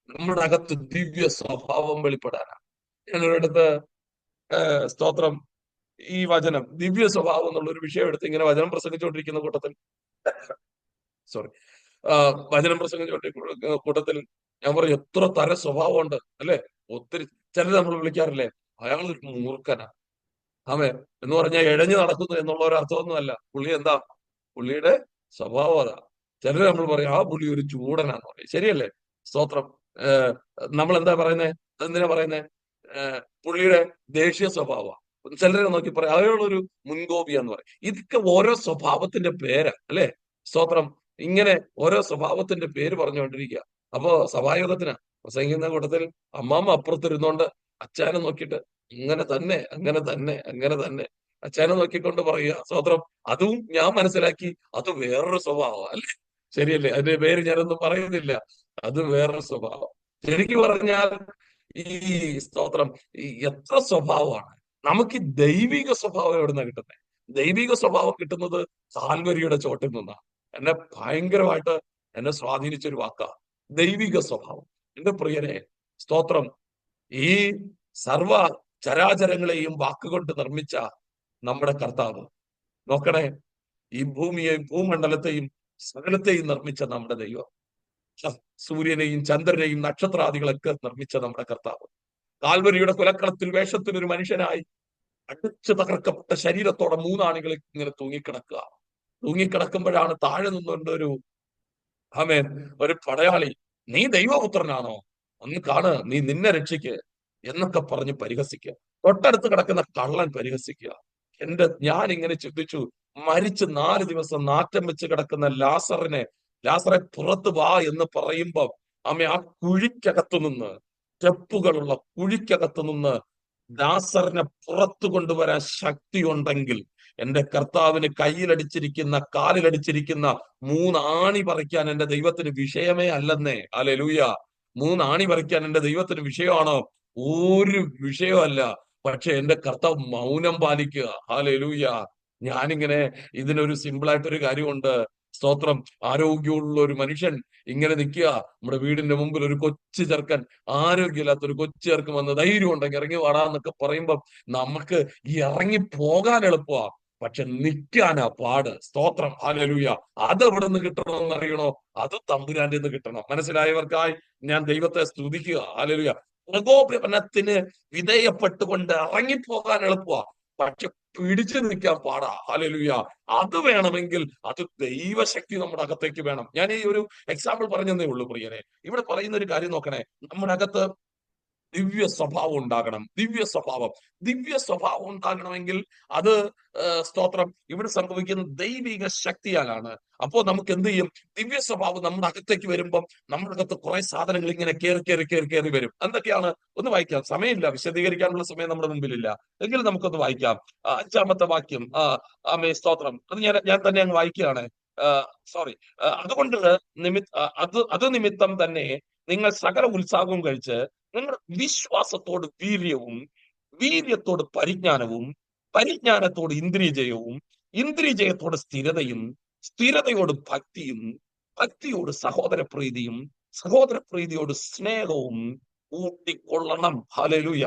Speaker 1: നമ്മുടെ അകത്ത് ദിവ്യ സ്വഭാവം വെളിപ്പെടാനാണ്. ഞാനൊരിടത്ത് സ്തോത്രം, ഈ വചനം ദിവ്യ സ്വഭാവം എന്നുള്ള ഒരു വിഷയം എടുത്ത് ഇങ്ങനെ വചനം പ്രസംഗിച്ചുകൊണ്ടിരിക്കുന്ന കൂട്ടത്തിൽ, സോറി, വചനം പ്രസംഗിച്ചുകൊണ്ടിരിക്കുന്ന കൂട്ടത്തിൽ ഞാൻ പറഞ്ഞു, എത്ര തര സ്വഭാവമുണ്ട്, അല്ലെ? ഒത്തിരി. ചിലർ നമ്മൾ വിളിക്കാറില്ലേ, അയാളൊരു മൂർഖനാ, ആമേ, എന്ന് പറഞ്ഞാൽ ഇഴഞ്ഞു നടക്കുന്നു എന്നുള്ള ഒരു അർത്ഥമൊന്നുമല്ല. പുള്ളി എന്താ? പുള്ളിയുടെ സ്വഭാവം അതാ. ചിലര് നമ്മൾ പറയും, ആ പുള്ളി ഒരു ചൂടനാന്ന് പറയും. ശരിയല്ലേ? സ്തോത്രം. നമ്മൾ എന്താ പറയുന്നത്? എന്തിനാ പറയുന്നത്? പുള്ളിയുടെ ദേഷ്യ സ്വഭാവം. ചിലരെ നോക്കി പറയാം, അയാളൊരു മുൻകോപിയാന്ന് പറയും. ഇതൊക്കെ ഓരോ സ്വഭാവത്തിന്റെ പേരാ, അല്ലെ? സ്തോത്രം. ഇങ്ങനെ ഓരോ സ്വഭാവത്തിന്റെ പേര് പറഞ്ഞുകൊണ്ടിരിക്കുക. അപ്പോ സഭായോഗത്തിന് പ്രസംഗിക്കുന്ന കൂട്ടത്തിൽ അമ്മാമ്മ അപ്പുറത്തിരുന്നോണ്ട് അച്ചാനെ നോക്കിയിട്ട് അങ്ങനെ തന്നെ, അങ്ങനെ തന്നെ, അങ്ങനെ തന്നെ അച്ചാനെ നോക്കിക്കൊണ്ട് പറയുക. സ്തോത്രം. അതും ഞാൻ മനസ്സിലാക്കി, അത് വേറൊരു സ്വഭാവം, അല്ലെ? ശരിയല്ലേ? അതിന്റെ പേര് ഞാനൊന്നും പറയുന്നില്ല. അത് വേറൊരു സ്വഭാവം. ശരിക്കും പറഞ്ഞാൽ ഈ സ്തോത്രം, ഈ എത്ര സ്വഭാവമാണ് നമുക്ക്. ഈ ദൈവിക സ്വഭാവം എവിടുന്നാ കിട്ടുന്നത്? ദൈവിക സ്വഭാവം കിട്ടുന്നത് കാൽവരിയുടെ ചോട്ടിൽ നിന്നാണ്. എന്നെ ഭയങ്കരമായിട്ട് എന്നെ സ്വാധീനിച്ചൊരു വാക്കാ ദൈവിക സ്വഭാവം. എന്റെ പ്രിയനെ, സ്തോത്രം, ഈ സർവ ചരാചരങ്ങളെയും വാക്കുകൊണ്ട് നിർമ്മിച്ച നമ്മുടെ കർത്താവ്, നോക്കണേ, ഈ ഭൂമിയെയും ഭൂമണ്ഡലത്തെയും സകലത്തെയും നിർമ്മിച്ച നമ്മുടെ ദൈവം, സൂര്യനെയും ചന്ദ്രനെയും നക്ഷത്രാദികളൊക്കെ നിർമ്മിച്ച നമ്മുടെ കർത്താവ്, കാൽവരിയുടെ കുലക്കളത്തിൽ വേഷത്തിൽ ഒരു മനുഷ്യനായി അടിച്ചു തകർക്കപ്പെട്ട ശരീരത്തോടെ 3 ആണികൾ ഇങ്ങനെ തൂങ്ങിക്കിടക്കുമ്പോഴാണ് താഴെ നിന്നുകൊണ്ട് ഒരു, ആമേൻ, ഒരു പടയാളി, നീ ദൈവപുത്രനാണോ? ഒന്ന് കാണ്, നീ നിന്നെ രക്ഷിക്ക് എന്നൊക്കെ പറഞ്ഞ് പരിഹസിക്കുക. തൊട്ടടുത്ത് കിടക്കുന്ന കള്ളൻ പരിഹസിക്കുക. ഞാൻ ഇങ്ങനെ ചിന്തിച്ചു, മരിച്ച് 4 ദിവസം നാറ്റം വെച്ച് കിടക്കുന്ന ലാസറെ പുറത്ത് വാ എന്ന് പറയുമ്പോ, ആ കുഴിക്കകത്തു നിന്ന്, സ്റ്റെപ്പുകളുള്ള കുഴിക്കകത്തു നിന്ന് ലാസറിനെ പുറത്തു കൊണ്ടുവരാൻ ശക്തി ഉണ്ടെങ്കിൽ, എന്റെ കർത്താവിന് കയ്യിലടിച്ചിരിക്കുന്ന, കാലിലടിച്ചിരിക്കുന്ന 3 ആണി പറിക്കാൻ എന്റെ ദൈവത്തിന് വിഷയമേ അല്ലെന്നേ. ഹല്ലേലൂയ. 3 ആണി പറിക്കാൻ എന്റെ ദൈവത്തിന് വിഷയമാണോ? ഒരു വിഷയമല്ല. പക്ഷെ എന്റെ കർത്താവ് മൗനം പാലിക്കുക. ഹല്ലേലൂയ. ഞാനിങ്ങനെ ഇതിനൊരു സിമ്പിളായിട്ടൊരു കാര്യമുണ്ട്. സ്തോത്രം. ആരോഗ്യമുള്ള ഒരു മനുഷ്യൻ ഇങ്ങനെ നിൽക്കുക, നമ്മുടെ വീടിന്റെ മുമ്പിൽ ഒരു കൊച്ചു ചെറുക്കൻ, ആരോഗ്യമില്ലാത്ത ഒരു കൊച്ചു ചെറുക്കൻ വന്ന് ധൈര്യം ഉണ്ടെങ്കിൽ ഇറങ്ങി വാടാന്നൊക്കെ പറയുമ്പം നമുക്ക് ഈ ഇറങ്ങി പോകാൻ എളുപ്പമാ, പക്ഷെ നിൽക്കാനാ പാട്. സ്തോത്രം. ഹല്ലേലൂയ. അത് എവിടെ നിന്ന് കിട്ടണമെന്ന് അറിയണോ? അത് തമ്പുരാന്റെ നിന്ന് കിട്ടണം. മനസ്സിലായവർക്കായി ഞാൻ ദൈവത്തെ സ്തുതിക്കുക. ഹല്ലേലൂയ. പ്രകോപനത്തിന് വിധേയപ്പെട്ടുകൊണ്ട് ഇറങ്ങിപ്പോകാൻ എളുപ്പമാ, പക്ഷെ പിടിച്ചു നിൽക്കാൻ പാടാ. ഹല്ലേലൂയ. അത് വേണമെങ്കിൽ അത് ദൈവശക്തി നമ്മുടെ അകത്തേക്ക് വേണം. ഞാൻ ഈ ഒരു എക്സാമ്പിൾ പറഞ്ഞതേ ഉള്ളൂ പ്രിയരെ. ഇവിടെ പറയുന്ന ഒരു കാര്യം നോക്കണേ, നമ്മുടെ അകത്ത് ദിവ്യ സ്വഭാവം ഉണ്ടാകണം. ദിവ്യ സ്വഭാവം ഉണ്ടാകണമെങ്കിൽ അത് സ്തോത്രം, ഇവിടെ സംഭവിക്കുന്ന ദൈവിക ശക്തിയാലാണ്. അപ്പോ നമുക്ക് എന്ത് ചെയ്യും? ദിവ്യ സ്വഭാവം നമ്മുടെ അകത്തേക്ക് വരുമ്പം നമ്മുടെ അകത്ത് കുറെ സാധനങ്ങൾ ഇങ്ങനെ കയറി വരും. എന്തൊക്കെയാണ്? ഒന്ന് വായിക്കാം. സമയമില്ല, വിശദീകരിക്കാനുള്ള സമയം നമ്മുടെ മുമ്പിലില്ല, എങ്കിലും നമുക്കൊന്ന് വായിക്കാം. 5-ാമത്തെ വാക്യം. സ്തോത്രം. അത് ഞാൻ തന്നെ അങ്ങ് വായിക്കുകയാണ്. സോറി. അതുകൊണ്ട് അത് നിമിത്തം തന്നെ നിങ്ങൾ സകല ഉത്സാഹവും കഴിച്ച് നിങ്ങളുടെ വിശ്വാസത്തോട് വീര്യവും, വീര്യത്തോട് പരിജ്ഞാനവും, പരിജ്ഞാനത്തോട് ഇന്ദ്രിയജയവും, ഇന്ദ്രിയജയത്തോട് സ്ഥിരതയും, സ്ഥിരതയോട് ഭക്തിയും, ഭക്തിയോട് സഹോദരപ്രീതിയും, സഹോദരപ്രീതിയോട് സ്നേഹവും കൂട്ടിക്കൊള്ളണം. ഹല്ലേലൂയ.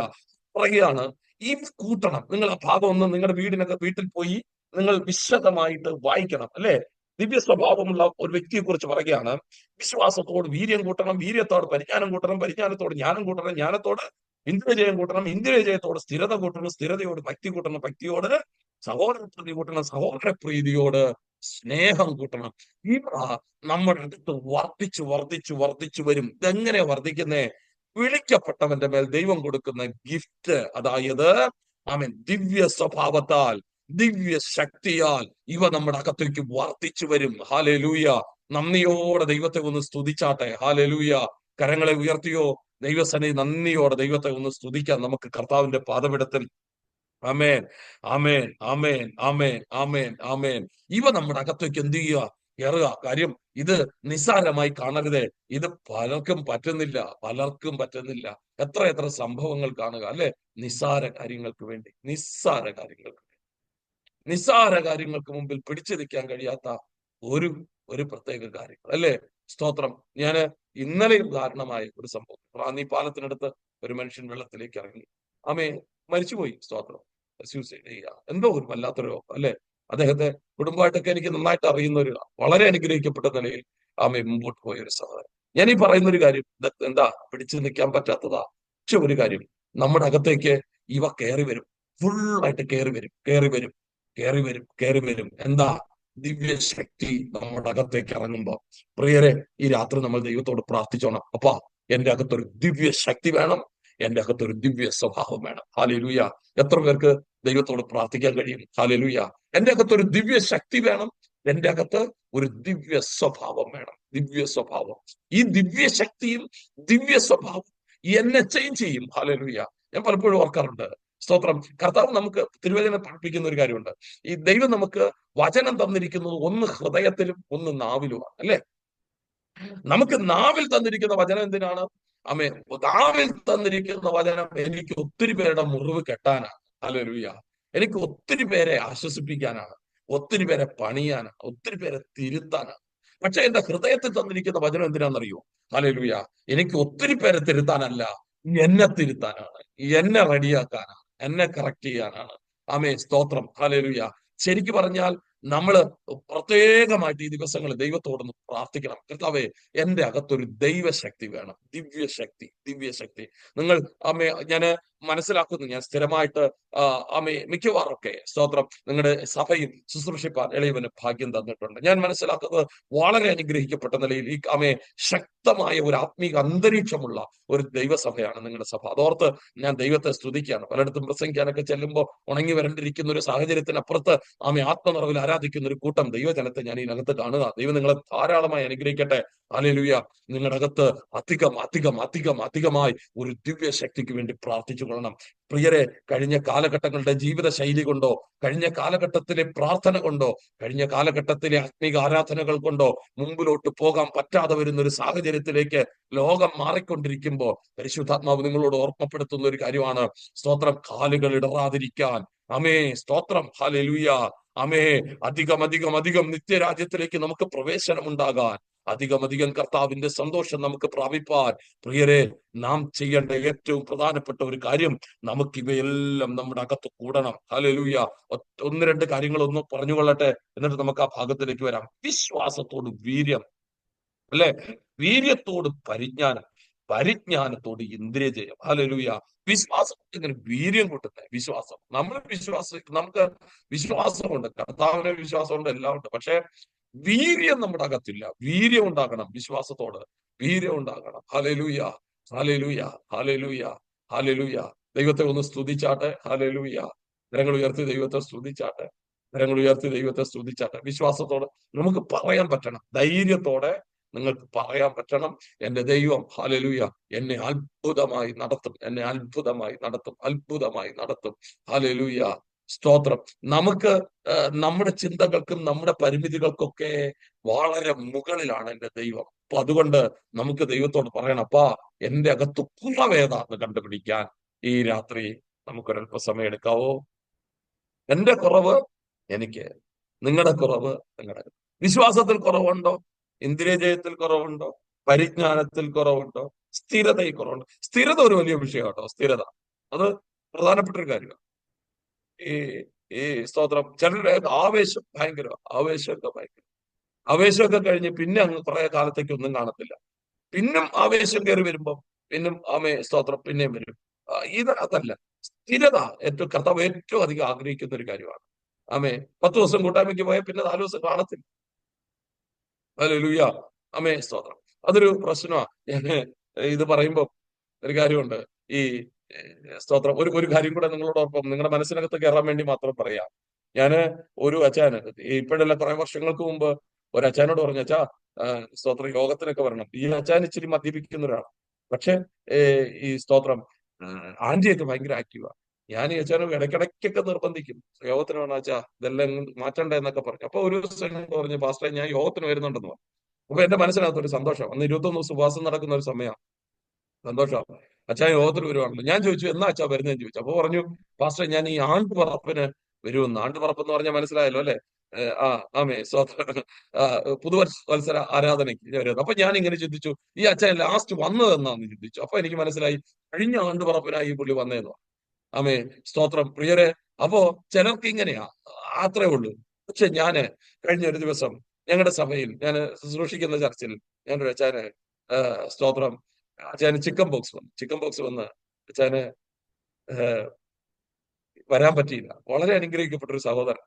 Speaker 1: പറയുകയാണ്, ഈ കൂട്ടണം. നിങ്ങൾ ആ ഭാഗം ഒന്ന് നിങ്ങളുടെ വീട്ടിൽ പോയി നിങ്ങൾ വിശദമായിട്ട് വായിക്കണം, അല്ലെ? ദിവ്യ സ്വഭാവമുള്ള ഒരു വ്യക്തിയെ കുറിച്ച് പറയുകയാണ്, വിശ്വാസത്തോട് വീര്യം കൂട്ടണം, വീര്യത്തോട് പരിജ്ഞാനം കൂട്ടണം, പരിജ്ഞാനത്തോട് ജ്ഞാനം കൂട്ടണം, ജ്ഞാനത്തോട് ഇന്ദ്രിയജയം കൂട്ടണം, ഇന്ദ്രിയജയത്തോട് സ്ഥിരത കൂട്ടണം, സ്ഥിരതയോട് ഭക്തി കൂട്ടണം, ഭക്തിയോട് സഹോദരപ്രീതി കൂട്ടണം, സഹോദരപ്രീതിയോട് സ്നേഹം കൂട്ടണം. ഇവ നമ്മുടെ അടുത്ത് വർദ്ധിച്ചു വർദ്ധിച്ചു വർദ്ധിച്ചു വരും. ഇതെങ്ങനെ വർദ്ധിക്കുന്നേ? വിളിക്കപ്പെട്ടവന്റെ മേൽ ദൈവം കൊടുക്കുന്ന ഗിഫ്റ്റ്, അതായത് ആമേൻ, ദിവ്യ സ്വഭാവത്താൽ, ദിവ്യ ശക്തിയാൽ ഇവ നമ്മുടെ അകത്തേക്ക് വർദ്ധിച്ചു വരും. ഹല്ലേലൂയ. നന്ദിയോടെ ദൈവത്തെ ഒന്ന് സ്തുതിച്ചാട്ടെ. ഹല്ലേലൂയ. കരങ്ങളെ ഉയർത്തിയോ ദൈവസന്നിധി നന്ദിയോടെ ദൈവത്തെ ഒന്ന് സ്തുതിക്കാം നമുക്ക് കർത്താവിന്റെ പാദപീഠത്തിൽ. ആമേൻ, ആമേൻ, ആമേൻ, ആമേൻ, ആമേൻ, ആമേൻ. ഇവ നമ്മുടെ അകത്തേക്ക് എന്ത് ചെയ്യുക? കയറുക. കാര്യം ഇത് നിസ്സാരമായി കാണരുതേ. ഇത് പലർക്കും പറ്റുന്നില്ല, പലർക്കും പറ്റുന്നില്ല. എത്ര എത്ര സംഭവങ്ങൾ കാണുക, അല്ലെ? നിസ്സാര കാര്യങ്ങൾക്ക് വേണ്ടി, നിസ്സാര കാര്യങ്ങൾക്ക്, നിസ്സാര കാര്യങ്ങൾക്ക് മുമ്പിൽ പിടിച്ചു നിൽക്കാൻ കഴിയാത്ത ഒരു ഒരു പ്രത്യേക കാര്യങ്ങൾ, അല്ലെ? സ്തോത്രം. ഞാന് ഇന്നലെ ഉദാഹരണമായ ഒരു സംഭവം, റാന്നി പാലത്തിനടുത്ത് ഒരു മനുഷ്യൻ വെള്ളത്തിലേക്ക് ഇറങ്ങി, ആമേ, മരിച്ചുപോയി. സ്തോത്രം. സൂസൈഡ് ചെയ്യുക, എന്തോ ഒരു വല്ലാത്തൊരു രോഗം, അല്ലെ? അദ്ദേഹത്തെ കുടുംബമായിട്ടൊക്കെ എനിക്ക് നന്നായിട്ട് അറിയുന്ന ഒരു, വളരെ അനുഗ്രഹിക്കപ്പെട്ട നിലയിൽ ആമേ മുമ്പോട്ട് പോയ ഒരു സഹോദരൻ. ഞാൻ ഈ പറയുന്ന ഒരു കാര്യം എന്താ, പിടിച്ചു നിൽക്കാൻ പറ്റാത്തതാ. പക്ഷെ ഒരു കാര്യം, നമ്മുടെ അകത്തേക്ക് ഇവ കയറി വരും, ഫുള്ളായിട്ട് കയറി വരും, കയറി വരും, കയറി വരും, കയറി വരും. എന്താ? ദിവ്യശക്തി നമ്മുടെ അകത്തേക്ക് ഇറങ്ങുമ്പോ, പ്രിയരെ, ഈ രാത്രി നമ്മൾ ദൈവത്തോട് പ്രാർത്ഥിച്ചോണം, അപ്പാ എന്റെ അകത്തൊരു ദിവ്യ ശക്തി വേണം, എന്റെ അകത്തൊരു ദിവ്യ സ്വഭാവം വേണം. ഹല്ലേലൂയ. എത്ര പേർക്ക് ദൈവത്തോട് പ്രാർത്ഥിക്കാൻ കഴിയും? ഹല്ലേലൂയ. എന്റെ അകത്തൊരു ദിവ്യ ശക്തി വേണം, എന്റെ അകത്ത് ഒരു ദിവ്യ സ്വഭാവം വേണം. ദിവ്യ സ്വഭാവം. ഈ ദിവ്യ ശക്തിയും ദിവ്യ സ്വഭാവം എന്നെ ചേഞ്ച് ചെയ്യും. ഹല്ലേലൂയ. ഞാൻ പലപ്പോഴും ഓർക്കാറുണ്ട്, സ്തോത്രം, കർത്താവ് നമുക്ക് തിരുവചനം പഠിപ്പിക്കുന്ന ഒരു കാര്യമുണ്ട്. ഈ ദൈവം നമുക്ക് വചനം തന്നിരിക്കുന്നത് ഒന്ന് ഹൃദയത്തിലും ഒന്ന് നാവിലുമാണ്, അല്ലെ? നമുക്ക് നാവിൽ തന്നിരിക്കുന്ന വചനം എന്തിനാണ്? ആമേൻ. നാവിൽ തന്നിരിക്കുന്ന വചനം എനിക്ക് ഒത്തിരി പേരുടെ മുറിവ് കെട്ടാനാണ്. ഹല്ലേലൂയ. എനിക്ക് ഒത്തിരി പേരെ ആശ്വസിപ്പിക്കാനാണ്, ഒത്തിരി പേരെ പണിയാനാണ്, ഒത്തിരി പേരെ തിരുത്താനാണ്. പക്ഷെ എന്റെ ഹൃദയത്തിൽ തന്നിരിക്കുന്ന വചനം എന്തിനാണെന്നറിയോ? ഹല്ലേലൂയ. എനിക്ക് ഒത്തിരി പേരെ തിരുത്താനല്ല, എന്നെ തിരുത്താനാണ്, എന്നെ റെഡിയാക്കാനാണ്, എന്നെ കറക്റ്റ് ചെയ്യാനാണ്. ആമേ, സ്തോത്രം. ഹല്ലേലൂയ. ശരിക്കു പറഞ്ഞാൽ നമ്മള് പ്രത്യേകമായിട്ട് ഈ ദിവസങ്ങളിൽ ദൈവത്തോടൊന്ന് പ്രാർത്ഥിക്കണം. കർത്താവേ, എന്റെ അകത്തൊരു ദൈവശക്തി വേണം, ദിവ്യശക്തി, ദിവ്യശക്തി. നിങ്ങൾ ആമേ, ഞാന് മനസ്സിലാക്കുന്നു, ഞാൻ സ്ഥിരമായിട്ട് ആമേ മിക്കവാറൊക്കെ, സ്തോത്രം, നിങ്ങളുടെ സഭയിൽ ശുശ്രൂഷിപ്പാൻ എളിയവന് ഭാഗ്യം തന്നിട്ടുണ്ട്. ഞാൻ മനസ്സിലാക്കുന്നത് വളരെ അനുഗ്രഹിക്കപ്പെട്ട നിലയിൽ ഈ ആമേ ശക്തമായ ഒരു ആത്മീക അന്തരീക്ഷമുള്ള ഒരു ദൈവസഭയാണ് നിങ്ങളുടെ സഭ. അതോർത്ത് ഞാൻ ദൈവത്തെ സ്തുതിക്കുകയാണ്. പലയിടത്തും പ്രസംഗിക്കാനൊക്കെ ചെല്ലുമ്പോൾ ഉണങ്ങി വരണ്ടിരിക്കുന്ന ഒരു സാഹചര്യത്തിനപ്പുറത്ത് ആമേ ആത്മനിറവിൽ ആരാധിക്കുന്ന ഒരു കൂട്ടം ദൈവജനത്തെ ഞാൻ ഇതിനകത്ത് കാണുക. ദൈവം നിങ്ങളെ ധാരാളമായി അനുഗ്രഹിക്കട്ടെ. ഹല്ലേലൂയ. നിങ്ങളുടെ അകത്ത് അധികം അധികം അധികം അധികമായി ഒരു ദിവ്യ ശക്തിക്ക് വേണ്ടി പ്രാർത്ഥിച്ചു കൊള്ളണം. പ്രിയരെ, കഴിഞ്ഞ കാലഘട്ടങ്ങളുടെ ജീവിത ശൈലി കൊണ്ടോ, കഴിഞ്ഞ കാലഘട്ടത്തിലെ പ്രാർത്ഥന കൊണ്ടോ, കഴിഞ്ഞ കാലഘട്ടത്തിലെ ആത്മീക ആരാധനകൾ കൊണ്ടോ മുമ്പിലോട്ട് പോകാൻ പറ്റാതെ വരുന്ന ഒരു സാഹചര്യത്തിലേക്ക് ലോകം മാറിക്കൊണ്ടിരിക്കുമ്പോൾ പരിശുദ്ധാത്മാവ് നിങ്ങളോട് ഓർമ്മപ്പെടുത്തുന്ന ഒരു കാര്യമാണ്, സ്തോത്രം, കാലുകൾ ഇടറാതിരിക്കാൻ. ആമേ, സ്തോത്രം. ഹല്ലേലൂയ. ആമേ, അധികം അധികം അധികം നിത്യരാജ്യത്തിലേക്ക് നമുക്ക് പ്രവേശനം ഉണ്ടാകാൻ, അധികം അധികം കർത്താവിന്റെ സന്തോഷം നമുക്ക് പ്രാപിപ്പാൻ, പ്രിയരെ, നാം ചെയ്യേണ്ട ഏറ്റവും പ്രധാനപ്പെട്ട ഒരു കാര്യം, നമുക്ക് ഇവയെല്ലാം നമ്മുടെ അകത്ത് കൂടണം. ഹല്ലേലൂയ. ഒന്ന് രണ്ട് കാര്യങ്ങളൊന്ന് പറഞ്ഞുകൊള്ളട്ടെ, എന്നിട്ട് നമുക്ക് ആ ഭാഗത്തിലേക്ക് വരാം. വിശ്വാസത്തോട് വീര്യം, അല്ലെ? വീര്യത്തോട് പരിജ്ഞാനം, പരിജ്ഞാനത്തോട് ഇന്ദ്രിയജയം. ഹല്ലേലൂയ. വിശ്വാസം ഇങ്ങനെ വീര്യം കൂട്ടുന്നത്. വിശ്വാസം, നമുക്ക് വിശ്വാസമുണ്ട്, കർത്താവിനെ വിശ്വാസമുണ്ട്, എല്ലാം ഉണ്ട്. പക്ഷെ വീര്യം നമ്മുടെ അകത്തില്ല. വീര്യം ഉണ്ടാകണം. വിശ്വാസത്തോട് വീര്യം ഉണ്ടാകണം. Hallelujah, hallelujah, hallelujah, hallelujah. ദൈവത്തെ ഒന്ന് സ്തുതിച്ചാട്ടെ. ഹല്ലേലൂയ. കരങ്ങൾ ഉയർത്തി ദൈവത്തെ സ്തുതിച്ചാട്ടെ. കരങ്ങൾ ഉയർത്തി ദൈവത്തെ സ്തുതിച്ചാട്ടെ. വിശ്വാസത്തോടെ നമുക്ക് പറയാൻ പറ്റണം, ധൈര്യത്തോടെ നിങ്ങൾക്ക് പറയാൻ പറ്റണം, എന്റെ ദൈവം, ഹല്ലേലൂയ, എന്നെ അത്ഭുതമായി നടത്തും, എന്നെ അത്ഭുതമായി നടത്തും, അത്ഭുതമായി നടത്തും. ഹല്ലേലൂയ. സ്തോത്രം. നമുക്ക് നമ്മുടെ ചിന്തകൾക്കും നമ്മുടെ പരിമിതികൾക്കൊക്കെ വളരെ മുകളിലാണ് എന്റെ ദൈവം. അപ്പൊ അതുകൊണ്ട് നമുക്ക് ദൈവത്തോട് പറയണം, അപ്പാ എന്റെ അകത്ത് കുറവേതാന്ന് കണ്ടുപിടിക്കാൻ ഈ രാത്രി നമുക്കൊരല്പസമയം എടുക്കാവോ? എന്റെ കുറവ് എനിക്ക്, നിങ്ങളുടെ കുറവ് നിങ്ങളുടെ. വിശ്വാസത്തിൽ കുറവുണ്ടോ? ഇന്ദ്രിയജയത്തിൽ കുറവുണ്ടോ? പരിജ്ഞാനത്തിൽ കുറവുണ്ടോ? സ്ഥിരതയിൽ കുറവുണ്ടോ? സ്ഥിരത ഒരു വലിയ വിഷയം കേട്ടോ. സ്ഥിരത അത് പ്രധാനപ്പെട്ട ഒരു കാര്യമാണ്. ഈ ഈ സ്തോത്രം ചിലരുടെ ആവേശം ഭയങ്കര, ആവേശമൊക്കെ ഭയങ്കര, ആവേശമൊക്കെ കഴിഞ്ഞ് പിന്നെ അങ്ങ് കുറെ കാലത്തേക്ക് ഒന്നും കാണത്തില്ല. പിന്നും ആവേശം കയറി വരുമ്പം പിന്നും സ്തോത്രം പിന്നെയും വരും. ഇത് അതല്ല, സ്ഥിരത ഏറ്റവും കർത്താവ് ഏറ്റവും അധികം ആഗ്രഹിക്കുന്ന ഒരു കാര്യമാണ്. 10 ദിവസം കൂട്ടായ്മയ്ക്ക് പോയാൽ പിന്നെ 4 ദിവസം കാണത്തില്ല. ഹല്ലേലൂയ. സ്തോത്രം. അതൊരു പ്രശ്നമാണ്. ഞാന് ഇത് പറയുമ്പോ ഒരു കാര്യമുണ്ട്. ഈ സ്തോത്രം, ഒരു കാര്യം കൂടെ നിങ്ങളോടൊപ്പം നിങ്ങളുടെ മനസ്സിനകത്ത് കയറാൻ വേണ്ടി മാത്രം പറയാം. ഞാന് ഒരു അച്ചായന് ഇപ്പോഴല്ല, കുറെ വർഷങ്ങൾക്ക് മുമ്പ് ഒരു അച്ചായനോട് പറഞ്ഞു, അച്ഛാ സ്തോത്രം യോഗത്തിനൊക്കെ വരണം. ഈ അച്ചായൻ ഇച്ചിരി മദ്യപിക്കുന്ന ഒരാളാണ്. പക്ഷെ ഈ സ്തോത്രം ആന്റിയൊക്കെ ഭയങ്കര ആക്റ്റീവാ. ഞാൻ ഈ അച്ചായനെ ഇടയ്ക്കിടയ്ക്കൊക്കെ നിർബന്ധിക്കും, യോഗത്തിന് വേണം അച്ഛാ, ഇതെല്ലാം മാറ്റണ്ടേ എന്നൊക്കെ പറഞ്ഞു. അപ്പൊ ഒരു ദിവസം എന്നോട് പറഞ്ഞു, പാസ്റ്ററെ ഞാൻ യോഗത്തിന് വരുന്നുണ്ടെന്ന് പറഞ്ഞു. അപ്പൊ എന്റെ മനസ്സിനകത്ത് ഒരു സന്തോഷം. അന്ന് 21 ദിവസം ഉപവാസം നടക്കുന്ന ഒരു സമയമാണ്. സന്തോഷം. അച്ഛാ യോഗത്തിന് വരുവാണല്ലോ. ഞാൻ ചോദിച്ചു, എന്നാ അച്ഛാ വരുന്നതെന്ന് ചോദിച്ചു. അപ്പൊ പറഞ്ഞു, പാസ്റ്റർ ഞാൻ ഈ ആണ്ടുപറപ്പിന് വരുമെന്ന്. ആണ്ടുപറപ്പ് എന്ന് പറഞ്ഞാൽ മനസ്സിലായല്ലോ അല്ലെ? ആ സ്വതന്ത്ര പുതുവത്സര ആരാധനയ്ക്ക് ഞാൻ വരുന്നത്. അപ്പൊ ഞാൻ ഇങ്ങനെ ചിന്തിച്ചു, ഈ അച്ഛൻ ലാസ്റ്റ് വന്നതെന്നാന്ന് ചിന്തിച്ചു. അപ്പൊ എനിക്ക് മനസ്സിലായി, കഴിഞ്ഞ ആണ്ടുപറപ്പിനായി ഈ പുള്ളി വന്നതെന്ന്. സ്തോത്രം പ്രിയരെ. അപ്പോ ചിലർക്ക് ഇങ്ങനെയാ, അത്രേ ഉള്ളൂ. പക്ഷെ ഞാന് കഴിഞ്ഞ ഒരു ദിവസം ഞങ്ങളുടെ സഭയിൽ ഞാൻ ശുശ്രൂഷിക്കുന്ന ചർച്ചിൽ ഞാനൊരു അച്ഛന് സ്തോത്രം, അച്ഛന് ചിക്കൻ ബോക്സ് വന്ന് അച്ഛന് വരാൻ പറ്റിയില്ല. വളരെ അനുഗ്രഹിക്കപ്പെട്ട ഒരു സഹോദരൻ.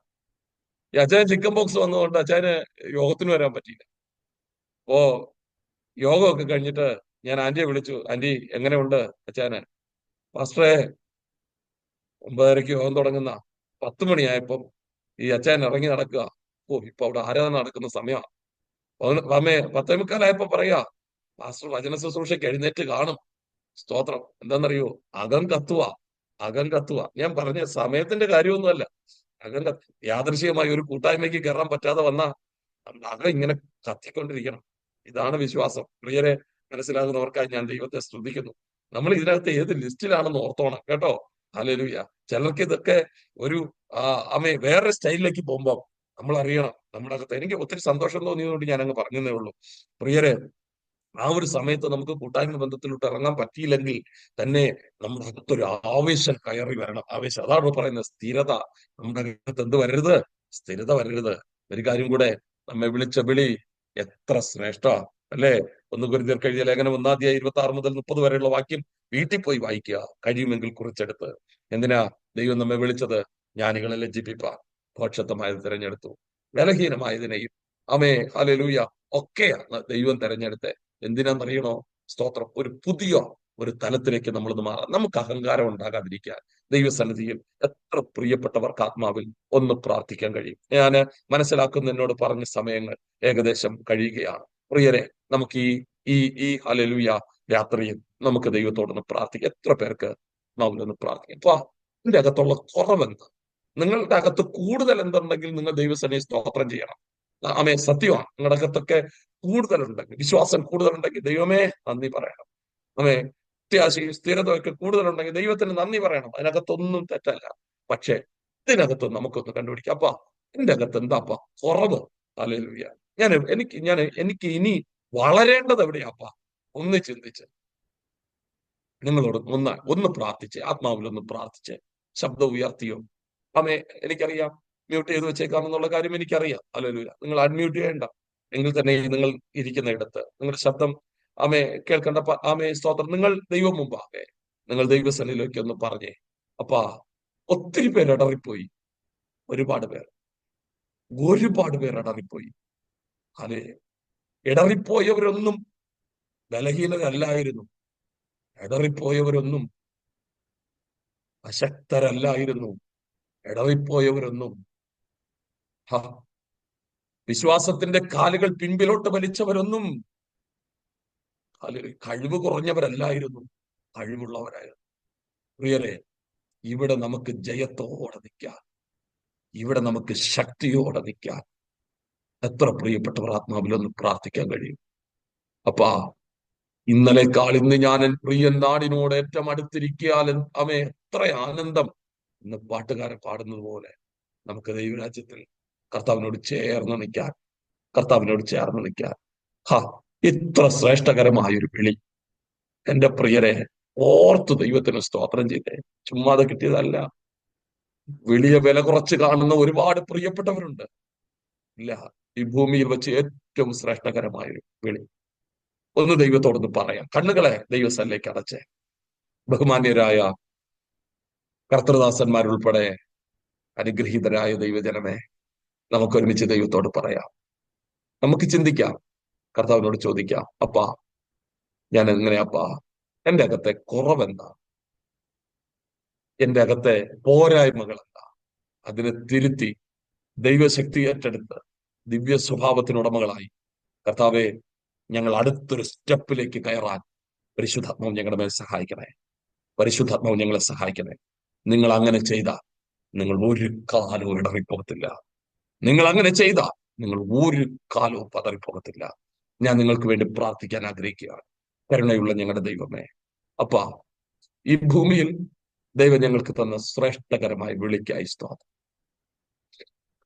Speaker 1: ഈ അച്ഛന് ചിക്കൻ ബോക്സ് വന്നതുകൊണ്ട് അച്ഛന് യോഗത്തിന് വരാൻ പറ്റിയില്ല. അപ്പോ യോഗമൊക്കെ കഴിഞ്ഞിട്ട് ഞാൻ ആന്റിയെ വിളിച്ചു, ആന്റി എങ്ങനെയുണ്ട് അച്ഛന്? പാസ്റ്ററെ 9:30 യോഗം തുടങ്ങുന്ന 10 മണിയായപ്പം ഈ അച്ഛൻ ഇറങ്ങി നടക്കുക. ഇപ്പൊ അവിടെ ആരാധന നടക്കുന്ന സമയമാണ്. 10:45 പറയാ, പാസ്റ്റർ വചന ശുശ്രൂഷയ്ക്ക് എഴുന്നേറ്റ് കാണും. സ്തോത്രം. എന്താണെന്നറിയോ? അകം കത്തുക, അകം കത്തുക. ഞാൻ പറഞ്ഞ സമയത്തിന്റെ കാര്യമൊന്നുമല്ല. അകം യാദൃശ്യമായി ഒരു കൂട്ടായ്മയ്ക്ക് കയറാൻ പറ്റാതെ വന്ന അകം ഇങ്ങനെ കത്തിക്കൊണ്ടിരിക്കണം. ഇതാണ് വിശ്വാസം. പ്രിയരെ, മനസ്സിലാകുന്നവർക്കായി ഞാൻ ദൈവത്തെ സ്തുതിക്കുന്നു. നമ്മൾ ഇതിനകത്ത് ഏത് ലിസ്റ്റിലാണെന്ന് ഓർത്തോണം കേട്ടോ. ഹല്ലേലൂയ. ചിലർക്ക് ഇതൊക്കെ ഒരു വേറെ സ്റ്റൈലിലേക്ക് പോകുമ്പോൾ നമ്മൾ അറിയണം നമ്മുടെ അകത്ത്. എനിക്ക് ഒത്തിരി സന്തോഷം തോന്നിയതുകൊണ്ട് ഞാൻ അങ്ങ് പറഞ്ഞതേ ഉള്ളൂ. പ്രിയരെ, ആ ഒരു സമയത്ത് നമുക്ക് കൂട്ടായ്മ ബന്ധത്തിലോട്ട് ഇറങ്ങാൻ പറ്റിയില്ലെങ്കിൽ തന്നെ നമ്മുടെ അകത്തൊരു ആവേശം കയറി വരണം. ആവേശം, അതാണ് പറയുന്നത് സ്ഥിരത. നമ്മുടെ അകത്ത് എന്ത് വരരുത്? സ്ഥിരത വരരുത്. ഒരു കാര്യം കൂടെ, നമ്മെ വിളിച്ച വിളി എത്ര ശ്രേഷ്ഠ അല്ലേ? 1 കൊരിന്ത്യർക്ക് എഴുതിയ ലേഖനം 1-ാം 26 മുതൽ 30 വരെയുള്ള വാക്യം വീട്ടിൽ പോയി വായിക്കുക, കഴിയുമെങ്കിൽ കുറിച്ചെടുത്ത്. എന്തിനാ ദൈവം നമ്മെ വിളിച്ചത്? ജ്ഞാനികളെ ലജ്ജിപ്പിപ്പാൻ ഭോക്ഷത്വമായത് തിരഞ്ഞെടുത്തു, ബലഹീനമായതിനെയും ഹല്ലേലൂയ ഒക്കെയാണ് ദൈവം തെരഞ്ഞെടുത്തത്. എന്തിനാന്നറിയണോ? സ്തോത്രം. ഒരു തലത്തിലേക്ക് നമ്മളൊന്ന് മാറാം. നമുക്ക് അഹങ്കാരം ഉണ്ടാകാതിരിക്കാൻ ദൈവസന്നിധിയിൽ എത്ര പ്രിയപ്പെട്ടവർക്ക് ആത്മാവിൽ ഒന്ന് പ്രാർത്ഥിക്കാൻ കഴിയും. ഞാൻ മനസ്സിലാക്കുന്ന എന്നോട് പറഞ്ഞ സമയങ്ങൾ ഏകദേശം കഴിയുകയാണ്. പ്രിയരെ, നമുക്ക് ഈ ഹല്ലേലൂയ രാത്രിയിൽ നമുക്ക് ദൈവത്തോടൊന്ന് പ്രാർത്ഥിക്കാം. എത്ര പേർക്ക് ആത്മാവിലൊന്ന് പ്രാർത്ഥിക്കാം? അപ്പൊ ഇതിന്റെ അകത്തുള്ള കുറവെന്ത്? നിങ്ങളുടെ അകത്ത് കൂടുതൽ എന്തുണ്ടെങ്കിൽ നിങ്ങൾ ദൈവസന്നിധിയിൽ സ്തോത്രം ചെയ്യണം. സത്യമാണ്. നിങ്ങളുടെ അകത്തൊക്കെ കൂടുതലുണ്ടെങ്കിൽ, വിശ്വാസം കൂടുതലുണ്ടെങ്കിൽ ദൈവമേ നന്ദി പറയണം. പ്രത്യാശയും സ്ഥിരതയൊക്കെ കൂടുതലുണ്ടെങ്കിൽ ദൈവത്തിന് നന്ദി പറയണം. അതിനകത്തൊന്നും തെറ്റല്ല. പക്ഷെ ഇതിനകത്ത് നമുക്കൊന്ന് കണ്ടുപിടിക്കാം. അപ്പ എന്റെ അകത്ത് എന്താപ്പ കുറവ്? ഹല്ലേലൂയ. എനിക്ക് ഇനി വളരേണ്ടത് എവിടെയാപ്പ? ഒന്ന് ചിന്തിച്ച് നിങ്ങളോട് ഒന്ന് പ്രാർത്ഥിച്ച്, ആത്മാവിലൊന്ന് പ്രാർത്ഥിച്ച്, ശബ്ദം ഉയർത്തിയോ? എനിക്കറിയാം മ്യൂട്ട് ചെയ്ത് വെച്ചേക്കാമെന്നുള്ള കാര്യം എനിക്കറിയാം. ഹല്ലേലൂയ. നിങ്ങൾ അൺമ്യൂട്ട് ചെയ്യേണ്ട. എങ്കിൽ തന്നെ നിങ്ങൾ ഇരിക്കുന്ന ഇടത്ത് നിങ്ങളുടെ ശബ്ദം കേൾക്കേണ്ട. സ്തോത്രം. നിങ്ങൾ ദൈവം മുമ്പാകെ, നിങ്ങൾ ദൈവസന്നിധിയിലേക്ക് ഒന്ന് പറഞ്ഞേ. അപ്പാ ഒത്തിരി പേര് ഇടറിപ്പോയി. ഒരുപാട് പേർ ഇടറിപ്പോയി. അതെ, ഇടറിപ്പോയവരൊന്നും ബലഹീനരല്ലായിരുന്നു. ഇടറിപ്പോയവരൊന്നും അശക്തരല്ലായിരുന്നു. ഇടറിപ്പോയവരൊന്നും വിശ്വാസത്തിന്റെ കാലുകൾ പിൻപിലോട്ട് വലിച്ചവരൊന്നും കഴിവ് കുറഞ്ഞവരല്ലായിരുന്നു, കഴിവുള്ളവരായിരുന്നു. പ്രിയരെ, ഇവിടെ നമുക്ക് ജയത്തോടെ നിൽക്കാൻ, ഇവിടെ നമുക്ക് ശക്തിയോടെ നിൽക്കാൻ എത്ര പ്രിയപ്പെട്ടവർ ആത്മാവിലൊന്ന് പ്രാർത്ഥിക്കാൻ കഴിയും. അപ്പാ ഇന്നലെക്കാൾ ഇന്ന് ഞാൻ എൻ പ്രിയൻ നാടിനോട് ഏറ്റവും അടുത്തിരിക്കാൻ എത്ര ആനന്ദം എന്ന് പാട്ടുകാരൻ പാടുന്നത് പോലെ നമുക്ക് ദൈവരാജ്യത്തിൽ കർത്താവിനോട് ചേർന്ന് നിൽക്കാൻ, കർത്താവിനോട് ചേർന്ന് നിൽക്കാൻ. ഇത്ര ശ്രേഷ്ഠകരമായ ഒരു വിളി എന്റെ പ്രിയരെ ഓർത്ത് ദൈവത്തിന് സ്തോത്രം ചെയ്തേ. ചുമ്മാതെ കിട്ടിയതല്ല. വലിയ വില കുറച്ച് കാണുന്ന ഒരുപാട് പ്രിയപ്പെട്ടവരുണ്ട്. ഇല്ല, ഈ ഭൂമിയിൽ വെച്ച് ഏറ്റവും ശ്രേഷ്ഠകരമായ ഒരു വിളി. ഒന്ന് ദൈവത്തോടൊന്ന് പറയാം. കണ്ണുകളെ ദൈവസ്ഥലേക്ക് അടച്ചേ. ബഹുമാന്യരായ കർത്തൃദാസന്മാരുൾപ്പെടെ അനുഗ്രഹീതരായ ദൈവജനമേ, നമുക്ക് ഒരുമിച്ച് ദൈവത്തോട് പറയാം. നമുക്ക് ചിന്തിക്കാം, കർത്താവിനോട് ചോദിക്കാം, അപ്പാ ഞാൻ എങ്ങനെയാപ്പാ, എന്റെ അകത്തെ കുറവെന്താ, എന്റെ അകത്തെ പോരായ്മകൾ എന്താ, അതിനെ തിരുത്തി ദൈവശക്തി ഏറ്റെടുത്ത് ദിവ്യ സ്വഭാവത്തിനുടമകളായി കർത്താവെ ഞങ്ങൾ അടുത്തൊരു സ്റ്റെപ്പിലേക്ക് കയറാൻ പരിശുദ്ധാത്മാവ് ഞങ്ങളുടെ മേൽ സഹായിക്കണേ. പരിശുദ്ധാത്മാവ് ഞങ്ങളെ സഹായിക്കണേ. നിങ്ങൾ അങ്ങനെ ചെയ്താൽ നിങ്ങൾ ഒരു കാലവും ഇടറിപ്പോകത്തില്ല. നിങ്ങൾ അങ്ങനെ ചെയ്താൽ നിങ്ങൾ ഒരു കാലവും പതറിപ്പോകത്തില്ല. ഞാൻ നിങ്ങൾക്ക് വേണ്ടി പ്രാർത്ഥിക്കാൻ ആഗ്രഹിക്കുകയാണ്. കരുണയുള്ള ഞങ്ങളുടെ ദൈവമേ, അപ്പാ ഈ ഭൂമിയിൽ ദൈവം ഞങ്ങൾക്ക് തന്ന ശ്രേഷ്ഠകരമായ വിളിക്കായി സ്തോത്രം.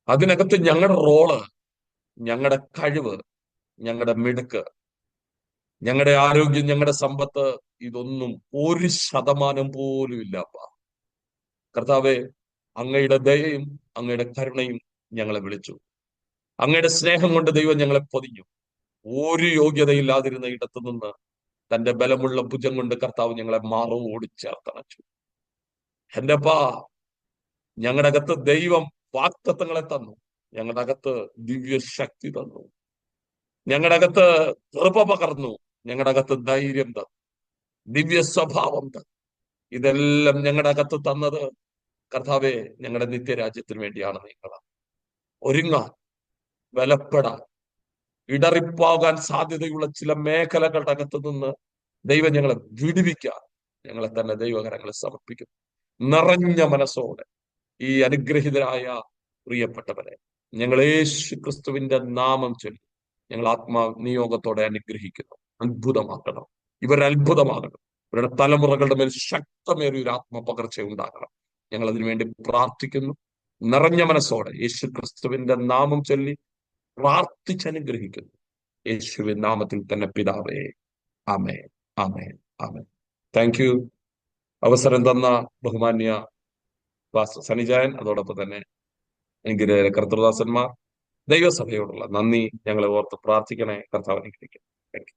Speaker 1: അതിനകത്ത് ഞങ്ങളുടെ റോള്, ഞങ്ങളുടെ കഴിവ്, ഞങ്ങളുടെ മിടുക്ക്, ഞങ്ങളുടെ ആരോഗ്യം, ഞങ്ങളുടെ സമ്പത്ത്, ഇതൊന്നും 1% പോലും ഇല്ലപ്പാ. കർത്താവെ, അങ്ങയുടെ ദയയും അങ്ങയുടെ കരുണയും ഞങ്ങളെ വിളിച്ചു. അങ്ങയുടെ സ്നേഹം കൊണ്ട് ദൈവം ഞങ്ങളെ പൊതിഞ്ഞു. ഒരു യോഗ്യതയില്ലാതിരുന്ന ഇടത്തു നിന്ന് തന്റെ ബലമുള്ള ഭുജം കൊണ്ട് കർത്താവ് ഞങ്ങളെ മാറോട് ചേർത്തണച്ചു. എന്റെ അപ്പാ, ഞങ്ങളുടെ അകത്ത് ദൈവം വാഗ്ദത്തങ്ങളെ തന്നു. ഞങ്ങളുടെ അകത്ത് ദിവ്യശക്തി തന്നു. ഞങ്ങളുടെ അകത്ത് കൃപ പകർന്നു. ഞങ്ങളുടെ അകത്ത് ധൈര്യം തന്നു. ദിവ്യ സ്വഭാവം തന്നു. ഇതെല്ലാം ഞങ്ങളുടെ അകത്ത് തന്നത് കർത്താവെ ഞങ്ങളുടെ നിത്യരാജ്യത്തിന് വേണ്ടിയാണ്. നിങ്ങൾ ഒരുങ്ങാൻ, ബലപ്പെടാൻ, ഇടറിപ്പോകാൻ സാധ്യതയുള്ള ചില മേഖലകളുടെ അകത്ത് നിന്ന് ദൈവം ഞങ്ങളെ വിടുവിക്കാൻ ഞങ്ങളെ തന്നെ ദൈവകരങ്ങളെ സമർപ്പിക്കുന്നു. നിറഞ്ഞ മനസ്സോടെ ഈ അനുഗ്രഹീതരായ പ്രിയപ്പെട്ടവരെ ഞങ്ങൾ യേശു ക്രിസ്തുവിന്റെ നാമം ചൊല്ലി ഞങ്ങൾ ആത്മനിയോഗത്തോടെ അനുഗ്രഹിക്കുന്നു. അത്ഭുതമാക്കണം, ഇവർ അത്ഭുതമാകണം. ഇവരുടെ തലമുറകളുടെ മേൽ ശക്തമേറിയ ഒരു ആത്മപകർച്ച ഉണ്ടാകണം. ഞങ്ങൾ അതിനുവേണ്ടി പ്രാർത്ഥിക്കുന്നു. നിറഞ്ഞ മനസ്സോടെ യേശു ക്രിസ്തുവിന്റെ നാമം ചൊല്ലി പ്രാർത്ഥിച്ചനുഗ്രഹിക്കുന്നു. യേശുവിൻ നാമത്തിൽ തന്നെ പിതാവേ, ആമേൻ, ആമേൻ, ആമേൻ. Thank you. അവസരം തന്ന ബഹുമാന്യ പാസ്റ്റർ സനിജായൻ, അതോടൊപ്പം തന്നെ എനിക്ക് കർത്തൃദാസന്മാർ, ദൈവസഭയോടുള്ള നന്ദി ഞങ്ങളെ ഓർത്ത് പ്രാർത്ഥിക്കണേ. കർത്താവ് അനുഗ്രഹിക്കട്ടെ. Thank you.